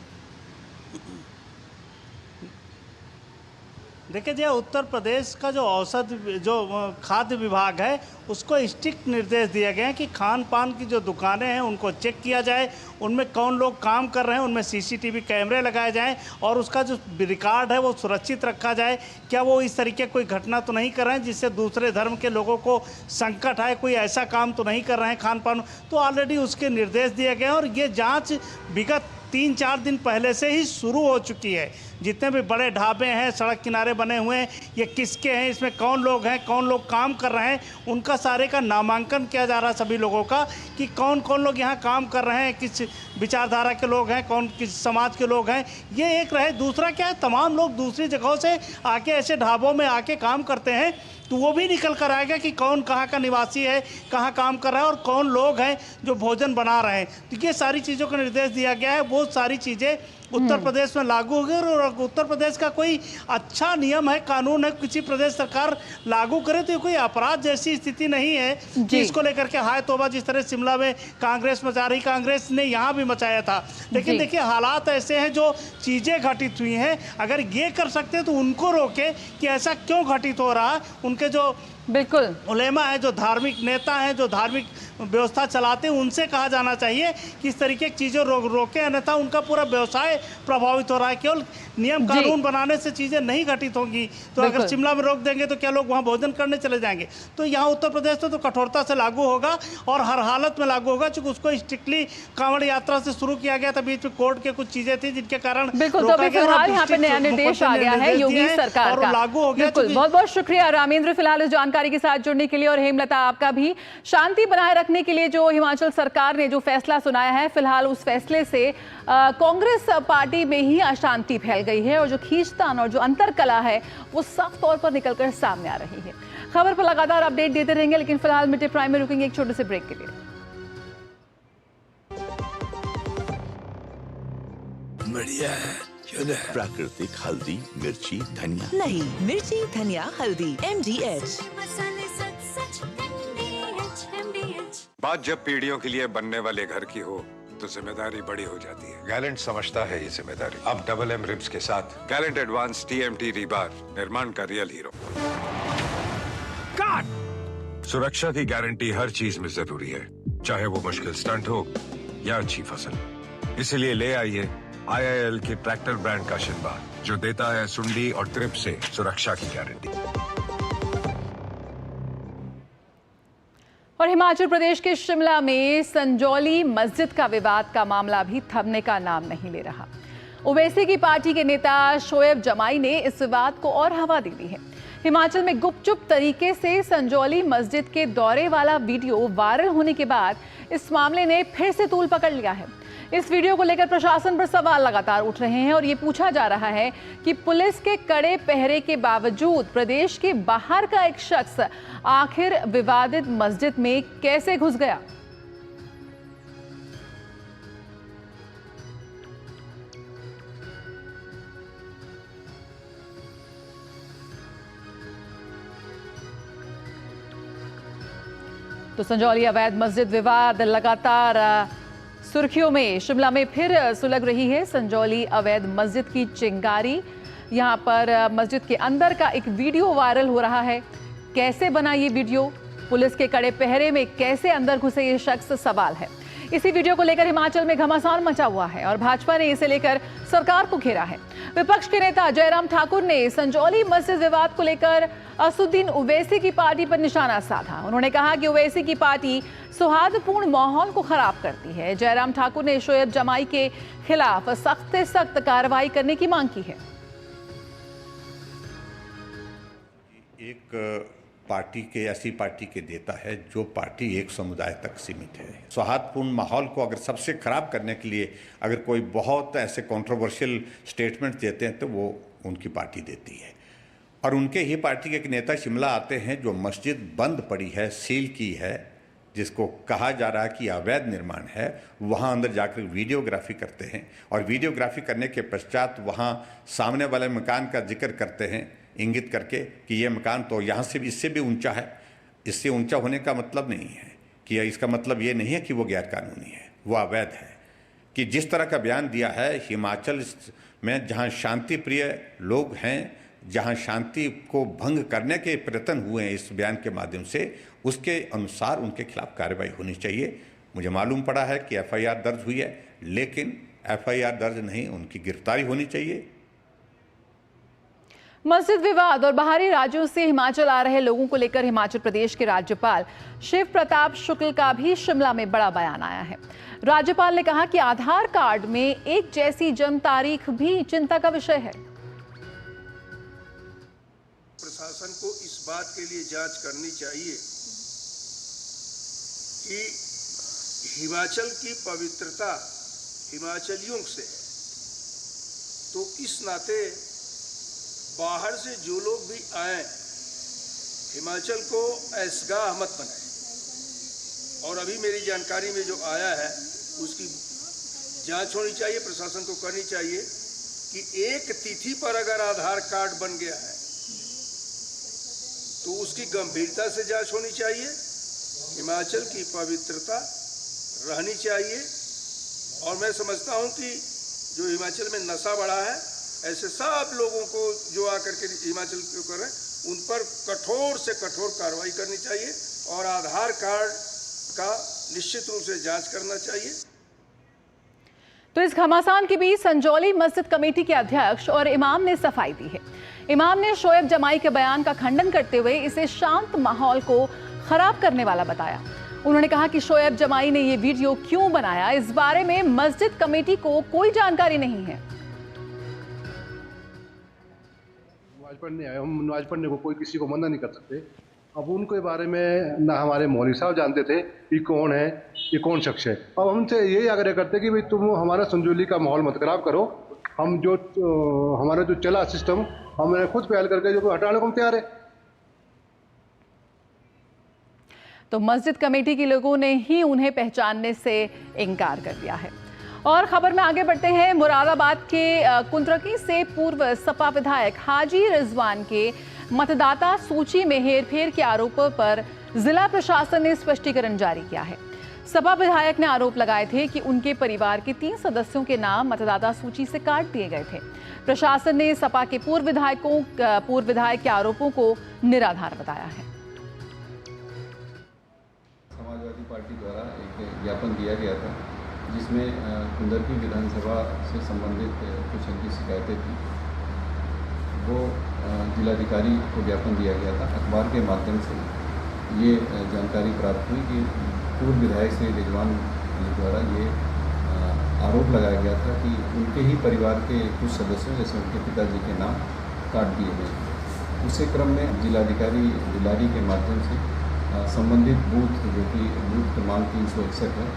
देखिए जी, उत्तर प्रदेश का जो औषध जो खाद्य विभाग है उसको स्ट्रिक्ट निर्देश दिए गए हैं कि खान पान की जो दुकानें हैं उनको चेक किया जाए, उनमें कौन लोग काम कर रहे हैं, उनमें सीसीटीवी कैमरे लगाए जाएं और उसका जो रिकॉर्ड है वो सुरक्षित रखा जाए। क्या वो इस तरीके कोई घटना तो नहीं कर रहे हैं जिससे दूसरे धर्म के लोगों को संकट आए, कोई ऐसा काम तो नहीं कर रहे हैं खान पान, तो ऑलरेडी उसके निर्देश दिए गए हैं। और ये जाँच विगत 3-4 दिन पहले से ही शुरू हो चुकी है। जितने भी बड़े ढाबे हैं, सड़क किनारे बने हुए हैं, ये किसके हैं, इसमें कौन लोग हैं, कौन लोग काम कर रहे हैं, उनका सारे का नामांकन किया जा रहा है सभी लोगों का कि कौन कौन लोग यहाँ काम कर रहे हैं, किस विचारधारा के लोग हैं, कौन किस समाज के लोग हैं। ये एक रहे। दूसरा क्या है, तमाम लोग दूसरी जगहों से आके ऐसे ढाबों में आके काम करते हैं तो वो भी निकल कर आएगा कि कौन कहाँ का निवासी है, कहाँ काम कर रहा है और कौन लोग हैं जो भोजन बना रहे हैं। तो ये सारी चीज़ों का निर्देश दिया गया है। वो सारी चीज़ें उत्तर प्रदेश में लागू हो गई और उत्तर प्रदेश का कोई अच्छा नियम है, कानून है, किसी प्रदेश सरकार लागू करे तो ये कोई अपराध जैसी स्थिति नहीं है कि इसको लेकर के हाय तौबा जिस तरह शिमला में कांग्रेस मचा रही, कांग्रेस ने यहाँ भी मचाया था। लेकिन देखिए, हालात ऐसे हैं, जो चीज़ें घटित हुई हैं, अगर ये कर सकते हैं तो उनको रोके कि ऐसा क्यों घटित हो रहा है। उनके जो बिल्कुल उलेमा है, जो धार्मिक नेता हैं, जो धार्मिक व्यवस्था चलाते हैं, उनसे कहा जाना चाहिए कि इस तरीके की चीज़ें रोकें, अन्यथा उनका पूरा व्यवसाय प्रभावित हो रहा है। केवल नियम कानून बनाने से चीज़ें नहीं घटित होंगी। तो अगर शिमला में रोक देंगे तो क्या लोग वहाँ भोजन करने चले जाएंगे? तो यहाँ उत्तर प्रदेश में तो कठोरता से लागू होगा और हर हालत में लागू होगा, चूँकि उसको स्ट्रिक्टली कांवड़ यात्रा से शुरू किया गया था। बीच में कोर्ट के कुछ चीज़ें थी जिनके कारण बिल्कुल, तो फिलहाल यहाँ पे नया निर्देश आ गया है योगी सरकार का, लागू हो गया। बहुत बहुत शुक्रिया रामेंद्र फिलहाल इस जानकारी के साथ जुड़ने के लिए, और हेमलता आपका भी। शांति बनाए रखने के लिए जो हिमाचल सरकार ने जो फैसला सुनाया है, फिलहाल उस फैसले से कांग्रेस पार्टी में ही अशांति फैल गई है और जो खींचतान और जो अंतरकला है वो साफ तौर पर निकलकर सामने आ रही है। खबर पर लगातार अपडेट देते रहेंगे, लेकिन फिलहाल मिड डे प्राइम में रुकेंगे एक छोटे से ब्रेक के लिए। बढ़िया है, क्यों ना? प्राकृतिक हल्दी, मिर्ची, धनिया नहीं, मिर्ची, धनिया, हल्दी, MDH। बात जब पीढ़ियों के लिए बनने वाले घर की हो तो जिम्मेदारी बड़ी हो जाती है। गैलेंट समझता है ये जिम्मेदारी। अब डबल M रिब्स के साथ गैलेंट एडवांस TMT रीबार, निर्माण का रियल हीरो। सुरक्षा की गारंटी हर चीज में जरूरी है, चाहे वो मुश्किल स्टंट हो या अच्छी फसल। इसलिए ले आइए IIL के ट्रैक्टर ब्रांड का शिनबार, जो देता है सुंडी और ट्रिप से सुरक्षा की गारंटी। और हिमाचल प्रदेश के शिमला में संजौली मस्जिद का विवाद का मामला भी थमने का नाम नहीं ले रहा। ओवैसी की पार्टी के नेता शोएब जमाई ने इस विवाद को और हवा दे दी है। हिमाचल में गुपचुप तरीके से संजौली मस्जिद के दौरे वाला वीडियो वायरल होने के बाद इस मामले ने फिर से तूल पकड़ लिया है। इस वीडियो को लेकर प्रशासन पर सवाल लगातार उठ रहे हैं और ये पूछा जा रहा है कि पुलिस के कड़े पहरे के बावजूद प्रदेश के बाहर का एक शख्स आखिर विवादित मस्जिद में कैसे घुस गया। तो संजौली अवैध मस्जिद विवाद लगातार सुर्खियों में। शिमला में फिर सुलग रही है संजौली अवैध मस्जिद की चिंगारी। यहां पर मस्जिद के अंदर का एक वीडियो वायरल हो रहा है। कैसे बना ये वीडियो, पुलिस के कड़े पहरे में कैसे अंदर घुसे ये शख्स, सवाल है। इसी वीडियो को लेकर हिमाचल में घमासान मचा हुआ है और भाजपा ने इसे लेकर सरकार को घेरा है। विपक्ष के नेता जयराम ठाकुर ने संजौली मस्जिद विवाद को लेकर असुद्दीन ओवैसी की पार्टी पर निशाना साधा। उन्होंने कहा कि ओवैसी की पार्टी सौहार्दपूर्ण माहौल को खराब करती है। जयराम ठाकुर ने शोएब जमाई के खिलाफ सख्त से सख्त कार्रवाई करने की मांग की है। एक पार्टी के ऐसी पार्टी के नेता है जो पार्टी एक समुदाय तक सीमित है। सौहार्दपूर्ण माहौल को अगर सबसे खराब करने के लिए अगर कोई बहुत ऐसे कंट्रोवर्शियल स्टेटमेंट देते हैं तो वो उनकी पार्टी देती है। और उनके ही पार्टी के एक नेता शिमला आते हैं जो मस्जिद बंद पड़ी है, सील की है, जिसको कहा जा रहा है कि अवैध निर्माण है, वहाँ अंदर जाकर वीडियोग्राफी करते हैं और वीडियोग्राफी करने के पश्चात वहाँ सामने वाले मकान का जिक्र करते हैं इंगित करके कि ये मकान तो यहाँ से भी इससे भी ऊंचा है। इससे ऊंचा होने का मतलब नहीं है कि इसका मतलब ये नहीं है कि वो गैरकानूनी है, वो अवैध है। कि जिस तरह का बयान दिया है हिमाचल में, जहाँ शांति प्रिय लोग हैं, जहाँ शांति को भंग करने के प्रयत्न हुए हैं इस बयान के माध्यम से, उसके अनुसार उनके खिलाफ कार्रवाई होनी चाहिए। मुझे मालूम पड़ा है कि FIR दर्ज हुई है, लेकिन FIR दर्ज नहीं, उनकी गिरफ्तारी होनी चाहिए। मस्जिद विवाद और बाहरी राज्यों से हिमाचल आ रहे लोगों को लेकर हिमाचल प्रदेश के राज्यपाल शिव प्रताप शुक्ल का भी शिमला में बड़ा बयान आया है। राज्यपाल ने कहा कि आधार कार्ड में एक जैसी जन्म तारीख भी चिंता का विषय है। प्रशासन को इस बात के लिए जांच करनी चाहिए कि हिमाचल की पवित्रता हिमाचलियों से, तो इस नाते बाहर से जो लोग भी आए हिमाचल को ऐसगाह मत बनाए। और अभी मेरी जानकारी में जो आया है उसकी जांच होनी चाहिए, प्रशासन को करनी चाहिए कि एक तिथि पर अगर आधार कार्ड बन गया है तो उसकी गंभीरता से जांच होनी चाहिए। हिमाचल की पवित्रता रहनी चाहिए। और मैं समझता हूं कि जो हिमाचल में नशा बढ़ा है, ऐसे सब लोगों को जो आकर के हिमाचल को कर रहे हैं उन पर कठोर से कठोर कार्रवाई करनी चाहिए और आधार कार्ड का निश्चित रूप से जांच करना चाहिए। तो इस घमासान के बीच संजौली मस्जिद कमेटी के अध्यक्ष और इमाम ने सफाई दी है। इमाम ने शोएब जमाई के बयान का खंडन करते हुए इसे शांत माहौल को खराब करने वाला बताया। उन्होंने कहा कि शोएब जमाई ने ये वीडियो क्यों बनाया, इस बारे में मस्जिद कमेटी को कोई जानकारी नहीं है। नमाज पढ़ने आए, हम नमाज पढ़ने को कोई किसी को मना नहीं कर सकते। अब उनके बारे में ना हमारे मौलवी साहब जानते थे ये कौन है, ये कौन शख्स है। अब हमसे यही आग्रह करते कि भाई तुम हमारा संजौली का माहौल मत खराब करो। हम जो हमारा जो चला सिस्टम हमने खुद पहल करके जो हटाने को हम तैयार है। तो मस्जिद कमेटी के लोगों ने ही उन्हें पहचानने से इनकार कर दिया है। और खबर में आगे बढ़ते हैं। मुरादाबाद के कुंद्रकी से पूर्व सपा विधायक हाजी रिजवान के मतदाता सूची में हेरफेर के आरोपों पर जिला प्रशासन ने स्पष्टीकरण जारी किया है। सपा विधायक ने आरोप लगाए थे कि उनके परिवार के 3 सदस्यों के नाम मतदाता सूची से काट दिए गए थे। प्रशासन ने सपा के पूर्व विधायक के आरोपों को निराधार बताया है। समाजवादी पार्टी द्वारा एक ज्ञापन दिया गया था जिसमें कुंदरकी विधानसभा से संबंधित कुछ उनकी शिकायतें थी। वो जिलाधिकारी को ज्ञापन दिया गया था। अखबार के माध्यम से ये जानकारी प्राप्त हुई कि पूर्व विधायक श्री रिजवान द्वारा ये आरोप लगाया गया था कि उनके ही परिवार के कुछ सदस्यों जैसे उनके पिताजी के नाम काट दिए गए। उसी क्रम में जिलाधिकारी दुलारी के माध्यम से संबंधित बूथ जो कि बूथ क्रमांक 361 है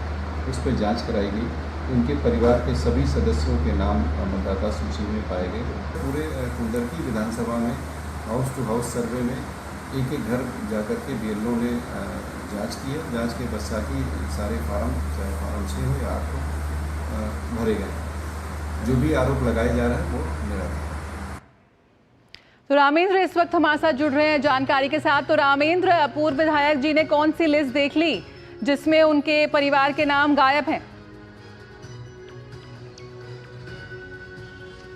उस पर जांच कराई गई। उनके परिवार के सभी सदस्यों के नाम मतदाता सूची में पाए गए। पूरे कुंदरकी विधानसभा में हाउस टू हाउस सर्वे में एक एक घर जाकर के BLO ने जांच की है। जांच के पश्चात ही सारे फार्म, चाहे फार्म 6 हो या 8 हो, भरे गए। जो भी आरोप लगाए जा रहे हैं वो निराधार। तो रामेंद्र इस वक्त हमारे साथ जुड़ रहे हैं जानकारी के साथ। तो रामेंद्र, पूर्व विधायक जी ने कौन सी लिस्ट देख ली जिसमें उनके परिवार के नाम गायब हैं?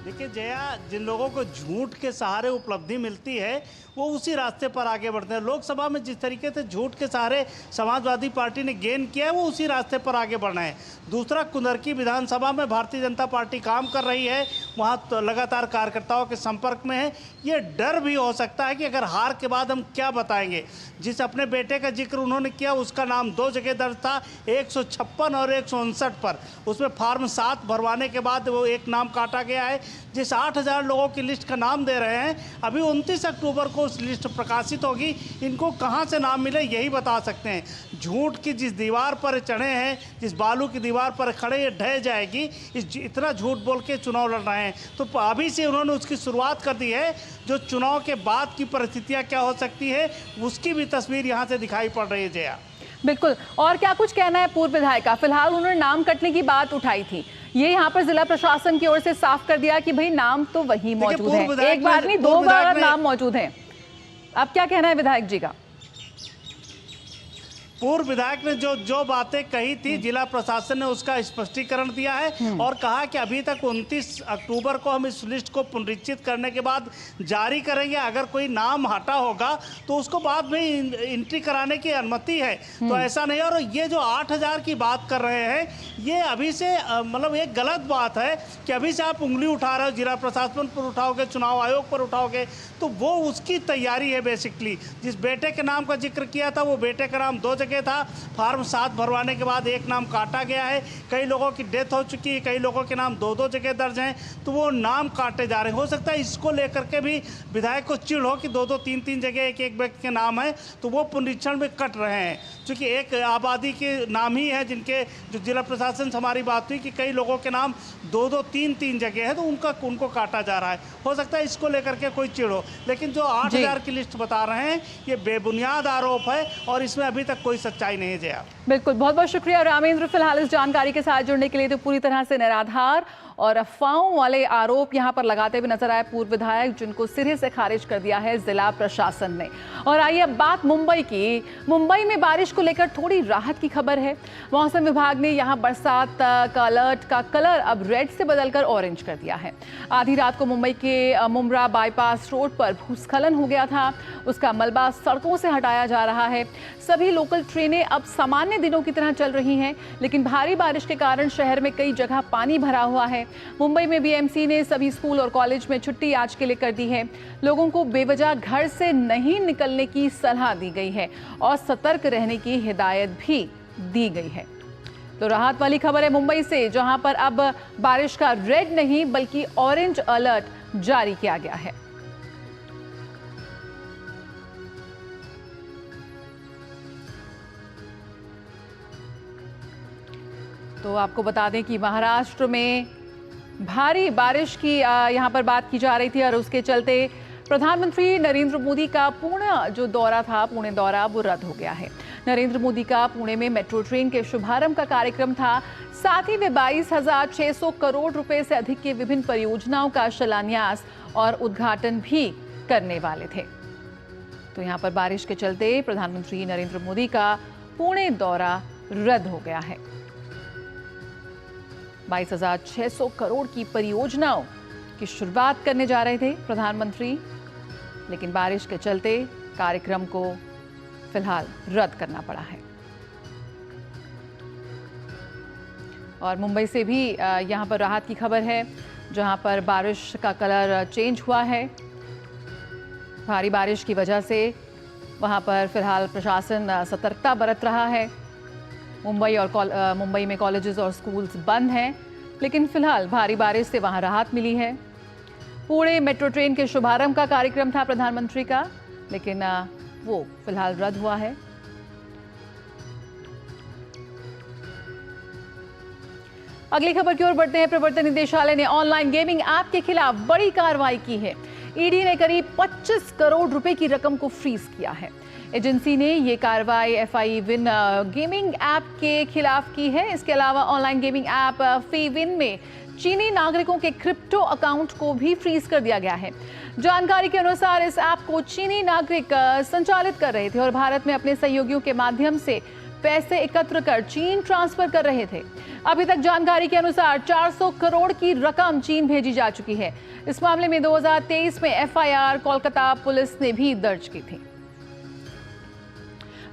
देखिए जया, जिन लोगों को झूठ के सहारे उपलब्धि मिलती है वो उसी रास्ते पर आगे बढ़ते हैं। लोकसभा में जिस तरीके से झूठ के सहारे समाजवादी पार्टी ने गेन किया है वो उसी रास्ते पर आगे बढ़ना है। दूसरा, कुंदरकी विधानसभा में भारतीय जनता पार्टी काम कर रही है, वहाँ तो लगातार कार्यकर्ताओं के संपर्क में है। ये डर भी हो सकता है कि अगर हार के बाद हम क्या बताएंगे। जिस अपने बेटे का जिक्र उन्होंने किया उसका नाम 2 जगह दर्ज था, 156 और 159 पर। उसमें फॉर्म 7 भरवाने के बाद वो एक नाम काटा गया है। जिस 8000 लोगों की लिस्ट का नाम दे रहे हैं, अभी 29 अक्टूबर को उस लिस्ट प्रकाशित होगी। इनको कहां से नाम मिले यही बता सकते हैं। झूठ की जिस दीवार पर चढ़े हैं, जिस बालू की दीवार पर खड़े, ये ढह जाएगी। इतना झूठ बोल के चुनाव लड़ रहे हैं, तो अभी से उन्होंने उसकी शुरुआत कर दी है। जो चुनाव के बाद की परिस्थितियां क्या हो सकती है उसकी भी तस्वीर यहाँ से दिखाई पड़ रही है। जया, बिल्कुल। और क्या कुछ कहना है पूर्व विधायक का? फिलहाल उन्होंने नाम कटने की बात उठाई थी, ये यहाँ पर जिला प्रशासन की ओर से साफ कर दिया कि भाई नाम तो वही मौजूद है, एक बार नहीं 2 बार नाम मौजूद है। अब क्या कहना है विधायक जी का? पूर्व विधायक ने जो बातें कही थी, जिला प्रशासन ने उसका स्पष्टीकरण दिया है और कहा कि अभी तक 29 अक्टूबर को हम इस लिस्ट को पुनरीक्षित करने के बाद जारी करेंगे। अगर कोई नाम हटा होगा तो उसको बाद में एंट्री कराने की अनुमति है। तो ऐसा नहीं। और ये जो 8000 की बात कर रहे हैं, ये अभी से मतलब एक गलत बात है कि अभी से आप उंगली उठा रहे हो। जिला प्रशासन पर उठाओगे, चुनाव आयोग पर उठाओगे, तो वो उसकी तैयारी है बेसिकली। जिस बेटे के नाम का जिक्र किया था वो बेटे का नाम 2 जगह था। फॉर्म 7 भरवाने के बाद एक नाम काटा गया है। कई लोगों की डेथ हो चुकी है, कई लोगों के नाम 2-2 जगह दर्ज हैं, तो वो नाम काटे जा रहे हैं। हो सकता है इसको लेकर के भी विधायक को चिढ़ हो कि 2-2, 3-3 जगह एक व्यक्ति के नाम है, तो वो पुनरीक्षण में कट रहे हैं। क्योंकि एक आबादी के नाम ही है जिनके, जो जिला प्रशासन से हमारी बात हुई कि कई लोगों के नाम 2-2, 3-3 जगह है, तो उनको काटा जा रहा है। हो सकता है इसको लेकर के कोई चिढ़ हो, लेकिन जो 8000 की लिस्ट बता रहे हैं ये बेबुनियाद आरोप है और इसमें अभी तक कोई सच्चाई नहीं है। जया, बिल्कुल, बहुत बहुत शुक्रिया रामेंद्र फिलहाल इस जानकारी के साथ जुड़ने के लिए। तो पूरी तरह से निराधार और अफवाहों वाले आरोप यहां पर लगाते हुए नजर आए पूर्व विधायक, जिनको सिरे से खारिज कर दिया है जिला प्रशासन ने। और आइए अब बात मुंबई की। मुंबई में बारिश को लेकर थोड़ी राहत की खबर है। मौसम विभाग ने यहां बरसात का अलर्ट का कलर अब रेड से बदलकर ऑरेंज कर दिया है। आधी रात को मुंबई के मुम्ब्रा बाईपास रोड पर भूस्खलन हो गया था, उसका मलबा सड़कों से हटाया जा रहा है। सभी लोकल ट्रेनें अब सामान्य दिनों की तरह चल रही हैं, लेकिन भारी बारिश के कारण शहर में कई जगह पानी भरा हुआ है। मुंबई में बीएमसी ने सभी स्कूल और कॉलेज में छुट्टी आज के लिए कर दी है। लोगों को बेवजह घर से नहीं निकलने की सलाह दी गई है और सतर्क रहने की हिदायत भी दी गई है। तो राहत वाली खबर है मुंबई से, जहां पर अब बारिश का रेड नहीं बल्कि ऑरेंज अलर्ट जारी किया गया है। तो आपको बता दें कि महाराष्ट्र में भारी बारिश की यहां पर बात की जा रही थी और उसके चलते प्रधानमंत्री नरेंद्र मोदी का पुणे जो दौरा था, पुणे दौरा वो रद्द हो गया है। नरेंद्र मोदी का पुणे में मेट्रो ट्रेन के शुभारंभ का कार्यक्रम था। साथ ही वे 22,600 करोड़ रुपए से अधिक की विभिन्न परियोजनाओं का शिलान्यास और उद्घाटन भी करने वाले थे। तो यहां पर बारिश के चलते प्रधानमंत्री नरेंद्र मोदी का पुणे दौरा रद्द हो गया है। 22,600 करोड़ की परियोजनाओं की शुरुआत करने जा रहे थे प्रधानमंत्री, लेकिन बारिश के चलते कार्यक्रम को फिलहाल रद्द करना पड़ा है। और मुंबई से भी यहां पर राहत की खबर है, जहां पर बारिश का कलर चेंज हुआ है। भारी बारिश की वजह से वहां पर फिलहाल प्रशासन सतर्कता बरत रहा है। मुंबई में कॉलेजेस और स्कूल्स बंद हैं, लेकिन फिलहाल भारी बारिश से वहां राहत मिली है। पुणे मेट्रो ट्रेन के शुभारंभ का कार्यक्रम था प्रधानमंत्री का, लेकिन वो फिलहाल रद्द हुआ है। अगली खबर की ओर बढ़ते हैं। प्रवर्तन निदेशालय ने ऑनलाइन गेमिंग ऐप के खिलाफ बड़ी कार्रवाई की है। ईडी ने करीब 25 करोड़ रुपए की रकम को फ्रीज किया है। एजेंसी ने ये कार्रवाई FI विन गेमिंग ऐप के खिलाफ की है। इसके अलावा ऑनलाइन गेमिंग ऐप FIWIN में चीनी नागरिकों के क्रिप्टो अकाउंट को भी फ्रीज कर दिया गया है। जानकारी के अनुसार इस ऐप को चीनी नागरिक संचालित कर रहे थे और भारत में अपने सहयोगियों के माध्यम से पैसे एकत्र कर चीन ट्रांसफर कर रहे थे। अभी तक जानकारी के अनुसार 400 करोड़ की रकम चीन भेजी जा चुकी है। इस मामले में 2023 में FIR कोलकाता पुलिस ने भी दर्ज की थी।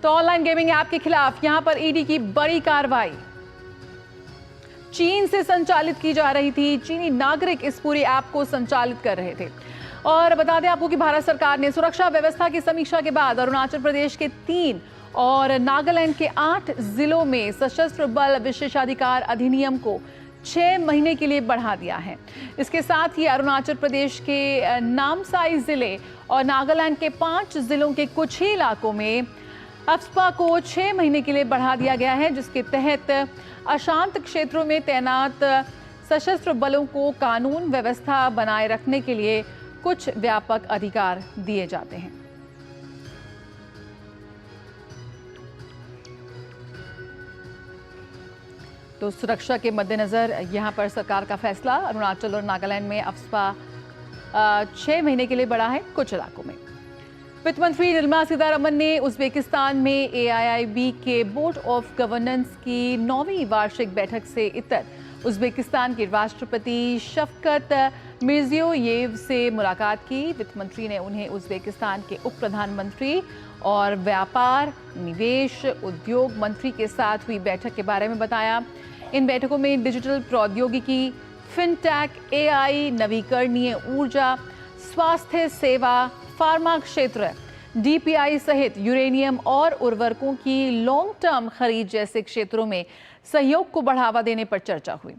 तो ऑनलाइन गेमिंग ऐप के खिलाफ यहां पर ED की बड़ी कार्रवाई। चीन से संचालित की जा रही थी। चीनी नागरिक इस पूरी ऐप को संचालित कर रहे थे। और बता दें आपको कि भारत सरकार ने सुरक्षा व्यवस्था की समीक्षा के बाद अरुणाचल प्रदेश के 3 और नागालैंड के 8 जिलों में सशस्त्र बल विशेषाधिकार अधिनियम को 6 महीने के लिए बढ़ा दिया है। इसके साथ ही अरुणाचल प्रदेश के नामसाई जिले और नागालैंड के 5 जिलों के कुछ ही इलाकों में अफ्स्पा को 6 महीने के लिए बढ़ा दिया गया है, जिसके तहत अशांत क्षेत्रों में तैनात सशस्त्र बलों को कानून व्यवस्था बनाए रखने के लिए कुछ व्यापक अधिकार दिए जाते हैं। तो सुरक्षा के मद्देनजर यहां पर सरकार का फैसला। अरुणाचल और नागालैंड में अफ्स्पा 6 महीने के लिए बढ़ा है कुछ इलाकों में। वित्त मंत्री निर्मला सीतारमण ने उज्बेकिस्तान में AIIB के बोर्ड ऑफ गवर्नेंस की 9वीं वार्षिक बैठक से इतर उज्बेकिस्तान के राष्ट्रपति शफकत मिर्जियोयेव से मुलाकात की। वित्त मंत्री ने उन्हें उज्बेकिस्तान के उप प्रधानमंत्री और व्यापार, निवेश, उद्योग मंत्री के साथ हुई बैठक के बारे में बताया। इन बैठकों में डिजिटल प्रौद्योगिकी, फिनटेक, AI, नवीकरणीय ऊर्जा, स्वास्थ्य सेवा, फार्मा क्षेत्र, DPI सहित यूरेनियम और उर्वरकों की लॉन्ग टर्म खरीद जैसे क्षेत्रों में सहयोग को बढ़ावा देने पर चर्चा हुई।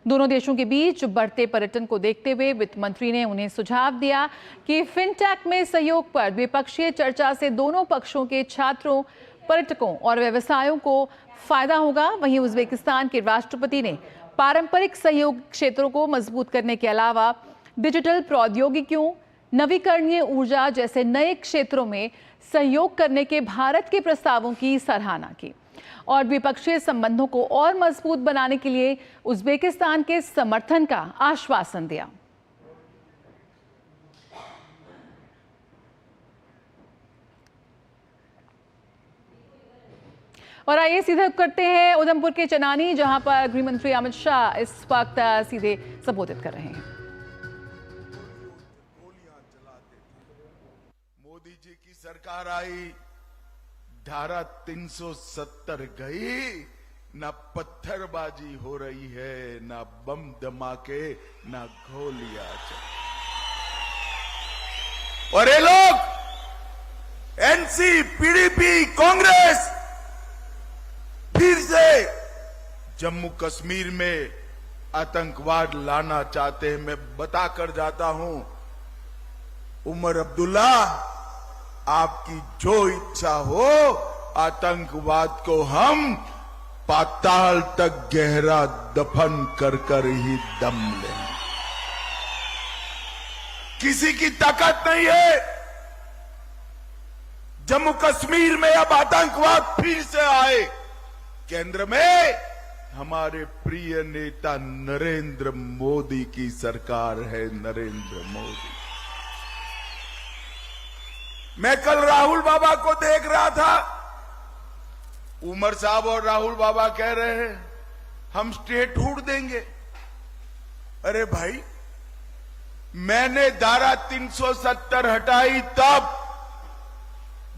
दोनों देशों के बीच बढ़ते पर्यटन को देखते हुए वित्त मंत्री ने उन्हें सुझाव दिया कि फिनटेक में सहयोग पर द्विपक्षीय चर्चा से दोनों पक्षों के छात्रों, पर्यटकों और व्यवसायों को फायदा होगा। वहीं उज्बेकिस्तान के राष्ट्रपति ने पारंपरिक सहयोग क्षेत्रों को मजबूत करने के अलावा डिजिटल प्रौद्योगिकियों, नवीकरणीय ऊर्जा जैसे नए क्षेत्रों में सहयोग करने के भारत के प्रस्तावों की सराहना की और द्विपक्षीय संबंधों को और मजबूत बनाने के लिए उज्बेकिस्तान के समर्थन का आश्वासन दिया। और आइए सीधे करते हैं उधमपुर के चनानी, जहां पर गृह मंत्री अमित शाह इस वक्त सीधे संबोधित कर रहे हैं। मोदी जी की सरकार आई, धारा 370 गई, ना पत्थरबाजी हो रही है, ना बम धमाके, ना गोलियां चल। और ये लोग NC, PDP, कांग्रेस फिर से जम्मू कश्मीर में आतंकवाद लाना चाहते हैं। मैं बताकर जाता हूं, उमर अब्दुल्ला, आपकी जो इच्छा हो, आतंकवाद को हम पाताल तक गहरा दफन कर कर ही दम लेंगे। किसी की ताकत नहीं है। जम्मू कश्मीर में अब आतंकवाद फिर से आए। केंद्र में हमारे प्रिय नेता नरेंद्र मोदी की सरकार है। नरेंद्र मोदी। मैं कल राहुल बाबा को देख रहा था। उमर साहब और राहुल बाबा कह रहे हैं हम स्टेटहुड देंगे। अरे भाई, मैंने धारा 370 हटाई तब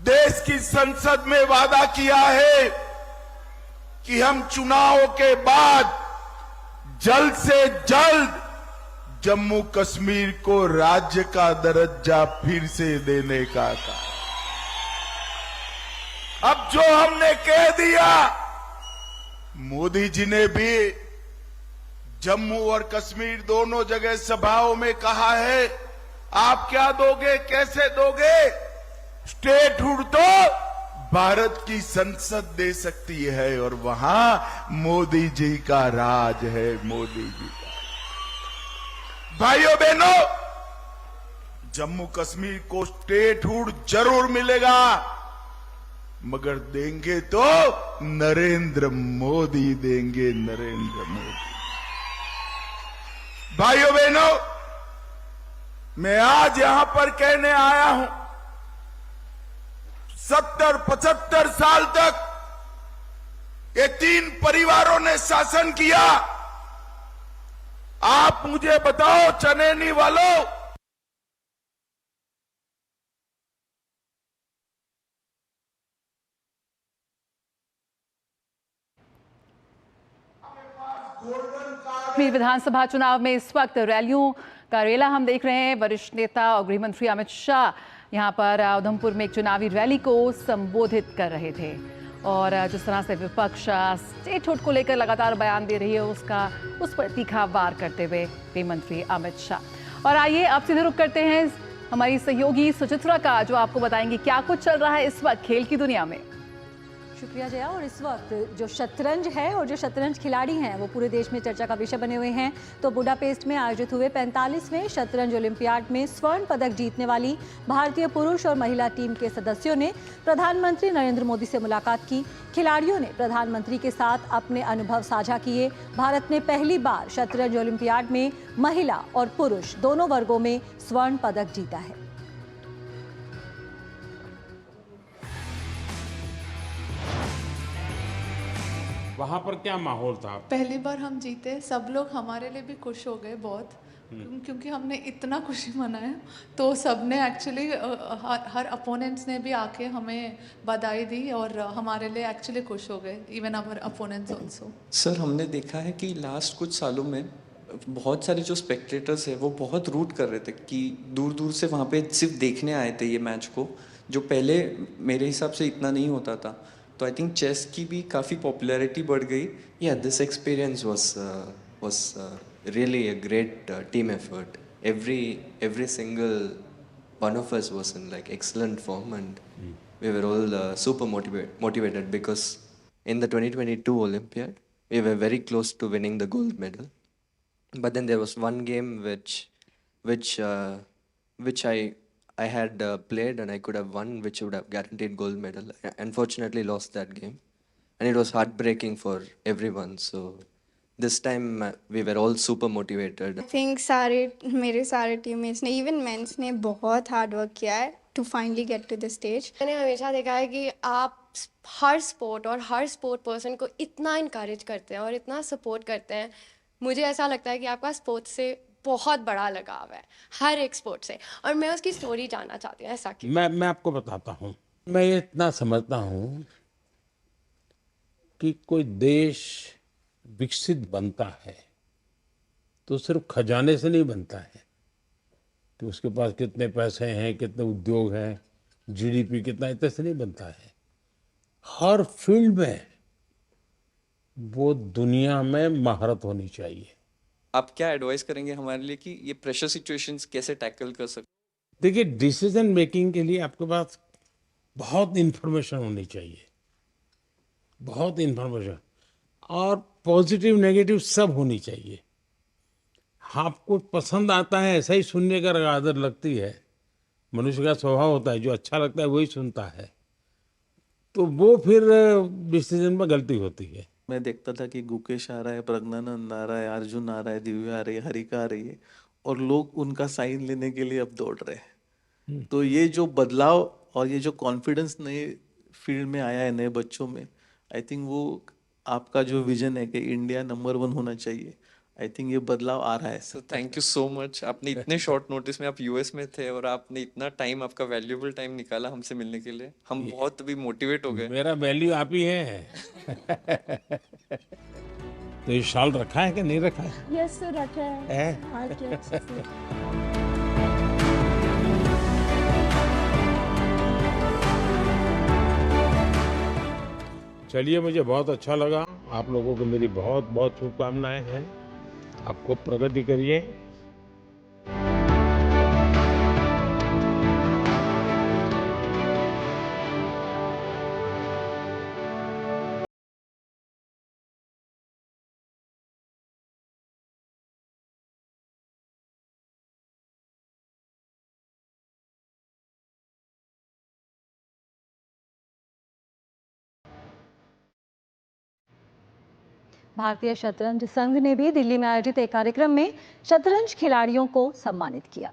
देश की संसद में वादा किया है कि हम चुनाव के बाद जल्द से जल्द जम्मू कश्मीर को राज्य का दर्जा फिर से देने का था। अब जो हमने कह दिया, मोदी जी ने भी जम्मू और कश्मीर दोनों जगह सभाओं में कहा है, आप क्या दोगे, कैसे दोगे? स्टेटहुड तो भारत की संसद दे सकती है और वहां मोदी जी का राज है। मोदी जी का। भाइयों बहनों, जम्मू कश्मीर को स्टेटहुड जरूर मिलेगा। मगर देंगे तो नरेंद्र मोदी देंगे, नरेंद्र मोदी। भाइयों बहनों, मैं आज यहां पर कहने आया हूं, 70-75 साल तक ये 3 परिवारों ने शासन किया। आप मुझे बताओ चनैनी वालों, कश्मीर विधानसभा चुनाव में इस वक्त रैलियों का रेला हम देख रहे हैं। वरिष्ठ नेता और गृह मंत्री अमित शाह यहां पर उधमपुर में एक चुनावी रैली को संबोधित कर रहे थे और जिस तरह से विपक्ष स्टेटहुड को लेकर लगातार बयान दे रही है उस पर तीखा वार करते हुए गृह मंत्री अमित शाह। और आइए अब सीधे रुख करते हैं हमारी सहयोगी सुचित्रा का, जो आपको बताएंगे क्या कुछ चल रहा है इस वक्त खेल की दुनिया में। शुक्रिया जया। और इस वक्त जो शतरंज है और जो शतरंज खिलाड़ी हैं वो पूरे देश में चर्चा का विषय बने हुए हैं। तो बुडापेस्ट में आयोजित हुए 45वें शतरंज ओलंपियाड में स्वर्ण पदक जीतने वाली भारतीय पुरुष और महिला टीम के सदस्यों ने प्रधानमंत्री नरेंद्र मोदी से मुलाकात की। खिलाड़ियों ने प्रधानमंत्री के साथ अपने अनुभव साझा किए। भारत ने पहली बार शतरंज ओलंपियाड में महिला और पुरुष दोनों वर्गों में स्वर्ण पदक जीता है। वहाँ पर क्या माहौल था? पहली बार हम जीते, सब लोग हमारे लिए भी खुश हो गए बहुत, क्योंकि हमने इतना खुशी मनाया। तो सबने एक्चुअली हर अपोनेंट्स ने भी आके हमें बधाई दी और हमारे लिए एक्चुअली खुश हो गए, even our opponents also. Sir, हमने देखा है कि लास्ट कुछ सालों में बहुत सारे जो स्पेक्टेटर्स हैं वो बहुत रूट कर रहे थे कि दूर दूर से वहाँ पे सिर्फ देखने आए थे ये मैच को, जो पहले मेरे हिसाब से इतना नहीं होता था। तो आई थिंक चेस की भी काफ़ी पॉपुलैरिटी बढ़ गई। या this experience was really a great team effort. Every single one of us was in like excellent form, and we were all super motivated because in the 2022 Olympiad we were very close to winning the gold medal, but then there was one game which I had played and I could have won, which would have guaranteed gold medal. I unfortunately lost that game, and it was heartbreaking for everyone. So this time we were all super motivated. I think मेरे सारे टीममेट्स ने, इवन मेंस ने बहुत हार्ड वर्क किया है to finally get to this stage. मैंने हमेशा देखा है कि आप हर स्पोर्ट और हर स्पोर्ट पर्सन को इतना इनकरेज करते हैं और इतना सपोर्ट करते हैं। मुझे ऐसा लगता है कि आपका स्पोर्ट्स से बहुत बड़ा लगाव है, हर एक स्पोर्ट से, और मैं उसकी स्टोरी जानना चाहती हूँ। ऐसा कि मैं आपको बताता हूँ, मैं ये इतना समझता हूँ कि कोई देश विकसित बनता है तो सिर्फ खजाने से नहीं बनता है कि उसके पास कितने पैसे हैं, कितने उद्योग हैं, जीडीपी कितना, इतने से नहीं बनता है। हर फील्ड में वो दुनिया में महारत होनी चाहिए। आप क्या एडवाइस करेंगे हमारे लिए कि ये प्रेशर सिचुएशंस कैसे टैकल कर सकते? देखिए, डिसीजन मेकिंग के लिए आपके पास बहुत इन्फॉर्मेशन होनी चाहिए, बहुत इन्फॉर्मेशन, और पॉजिटिव नेगेटिव सब होनी चाहिए। आपको पसंद आता है ऐसा ही सुनने का आदत लगती है, मनुष्य का स्वभाव होता है, जो अच्छा लगता है वही सुनता है, तो वो फिर डिसीजन में गलती होती है। मैं देखता था कि गुकेश आ रहा है, प्रज्ञानंद आ रहा है, अर्जुन आ रहा है, दिव्या आ रही है, हरिका आ रही है, और लोग उनका साइन लेने के लिए अब दौड़ रहे हैं। तो ये जो बदलाव और ये जो कॉन्फिडेंस नए फील्ड में आया है नए बच्चों में, आई थिंक वो आपका जो विजन है कि इंडिया नंबर 1 होना चाहिए, आई थिंक ये बदलाव आ रहा है। Sir, thank you so much. आपने इतने शॉर्ट नोटिस में, आप यूएस में थे और आपने इतना टाइम, आपका वैल्यूएबल टाइम निकाला हमसे मिलने के लिए, हम बहुत भी मोटिवेट हो गए। मेरा वैल्यू आप ही है। तो ये शॉल रखा है कि नहीं रखा है? यस सर, रखा है। चलिए, मुझे बहुत अच्छा लगा। आप लोगों को मेरी बहुत बहुत शुभकामनाएं हैं। आपको प्रगति करिए। भारतीय शतरंज संघ ने भी दिल्ली में आयोजित एक कार्यक्रम में शतरंज खिलाड़ियों को सम्मानित किया।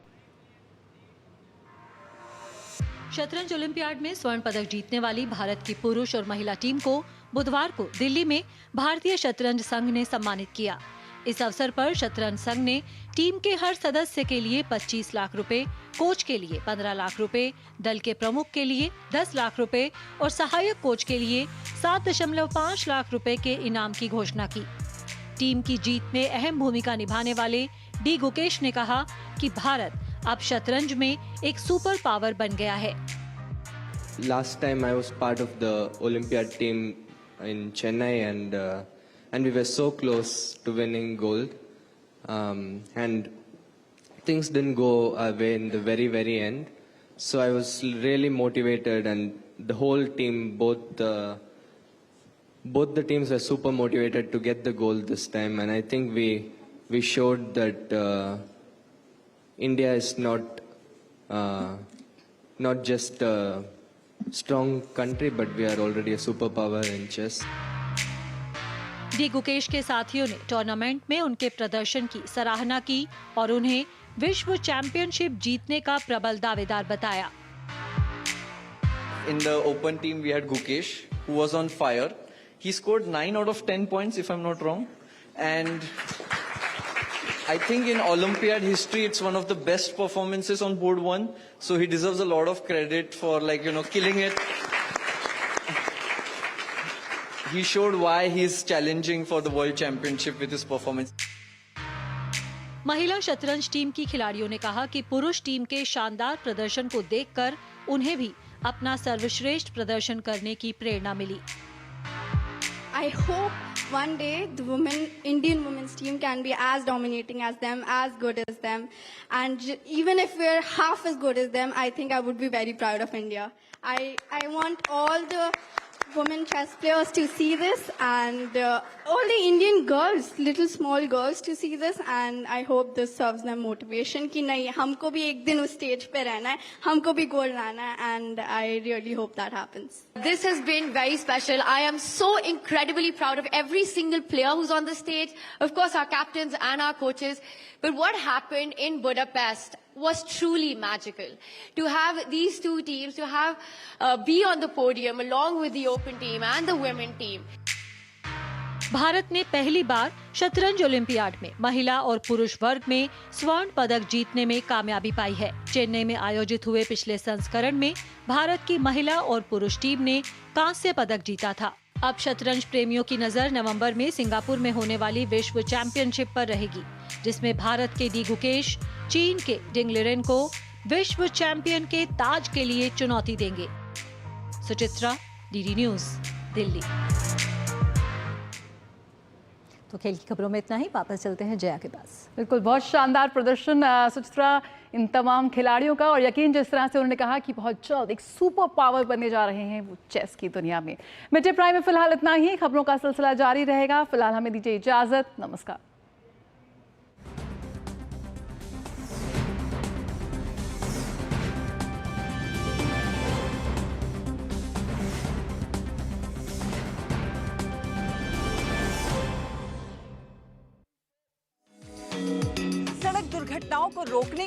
शतरंज ओलंपियाड में स्वर्ण पदक जीतने वाली भारत की पुरुष और महिला टीम को बुधवार को दिल्ली में भारतीय शतरंज संघ ने सम्मानित किया। इस अवसर पर शतरंज संघ ने टीम के हर सदस्य के लिए 25 लाख रुपए, कोच के लिए 15 लाख रुपए, दल के प्रमुख के लिए 10 लाख रुपए और सहायक कोच के लिए 7.5 लाख रुपए के इनाम की घोषणा की। टीम की जीत में अहम भूमिका निभाने वाले डी गुकेश ने कहा कि भारत अब शतरंज में एक सुपर पावर बन गया है। Last time I was part of the Olympiad team in Chennai and we were so close to winning gold, and things didn't go our way in the very end. So I was really motivated, and the whole team, both the teams were super motivated to get the gold this time, and I think we showed that India is not just a strong country, but we are already a superpower in chess. D Gukesh के साथियों ने टूर्नामेंट में उनके प्रदर्शन की सराहना की और उन्हें विश्व चैंपियनशिप जीतने का प्रबल दावेदार बताया। In the open team we had Gukesh, who was on fire. He scored 9 out of 10 points, if I'm not wrong. And I think in Olympiad history, it's one of the best performances on board one. So he deserves a lot of credit for, like, killing it. He showed why he's challenging for the world championship with his performance. महिला शतरंज टीम की खिलाड़ियों ने कहा कि पुरुष टीम के शानदार प्रदर्शन को देखकर उन्हें भी अपना सर्वश्रेष्ठ प्रदर्शन करने की प्रेरणा मिली। I hope one day the Indian women's team can be as dominating as them, as good as them, and even if we're half as good as them, I think I would be very proud of India. I want all the women chess players to see this, and all the Indian girls, little small girls, to see this, and I hope this serves them motivation कि नहीं हमको भी एक दिन उस स्टेज पे रहना है, हमको भी गोल्ड लाना है, and I really hope that happens. This has been very special. I am so incredibly proud of every single player who's on the stage, of course our captains and our coaches, but what happened in Budapest was truly magical. To have these two teams, to have be on the podium along with the open team and the women team. Bharat ने पहली बार शतरंज ओलंपियाड में महिला और पुरुष वर्ग में स्वर्ण पदक जीतने में कामयाबी पाई है। चेन्नई में आयोजित हुए पिछले संस्करण में भारत की महिला और पुरुष टीम ने कांस्य पदक जीता था। अब शतरंज प्रेमियों की नजर नवंबर में सिंगापुर में होने वाली विश्व चैंपियनशिप पर रहेगी, जिसमें भारत के डी गुकेश चीन के डिंग लिरेन को विश्व चैंपियन के ताज के लिए चुनौती देंगे। Suchitra, DD news, Delhi. तो खेल की खबरों में इतना ही, वापस चलते हैं जया के पास। बिल्कुल, बहुत शानदार प्रदर्शन सुचित्रा इन तमाम खिलाड़ियों का, और यकीन जिस तरह से उन्होंने कहा कि बहुत जल्द एक सुपर पावर बनने जा रहे हैं वो चेस की दुनिया में। मिड डे प्राइम में फिलहाल इतना ही, खबरों का सिलसिला जारी रहेगा। फिलहाल हमें दीजिए इजाजत, नमस्कार। सड़क दुर्घटनाओं को रोकने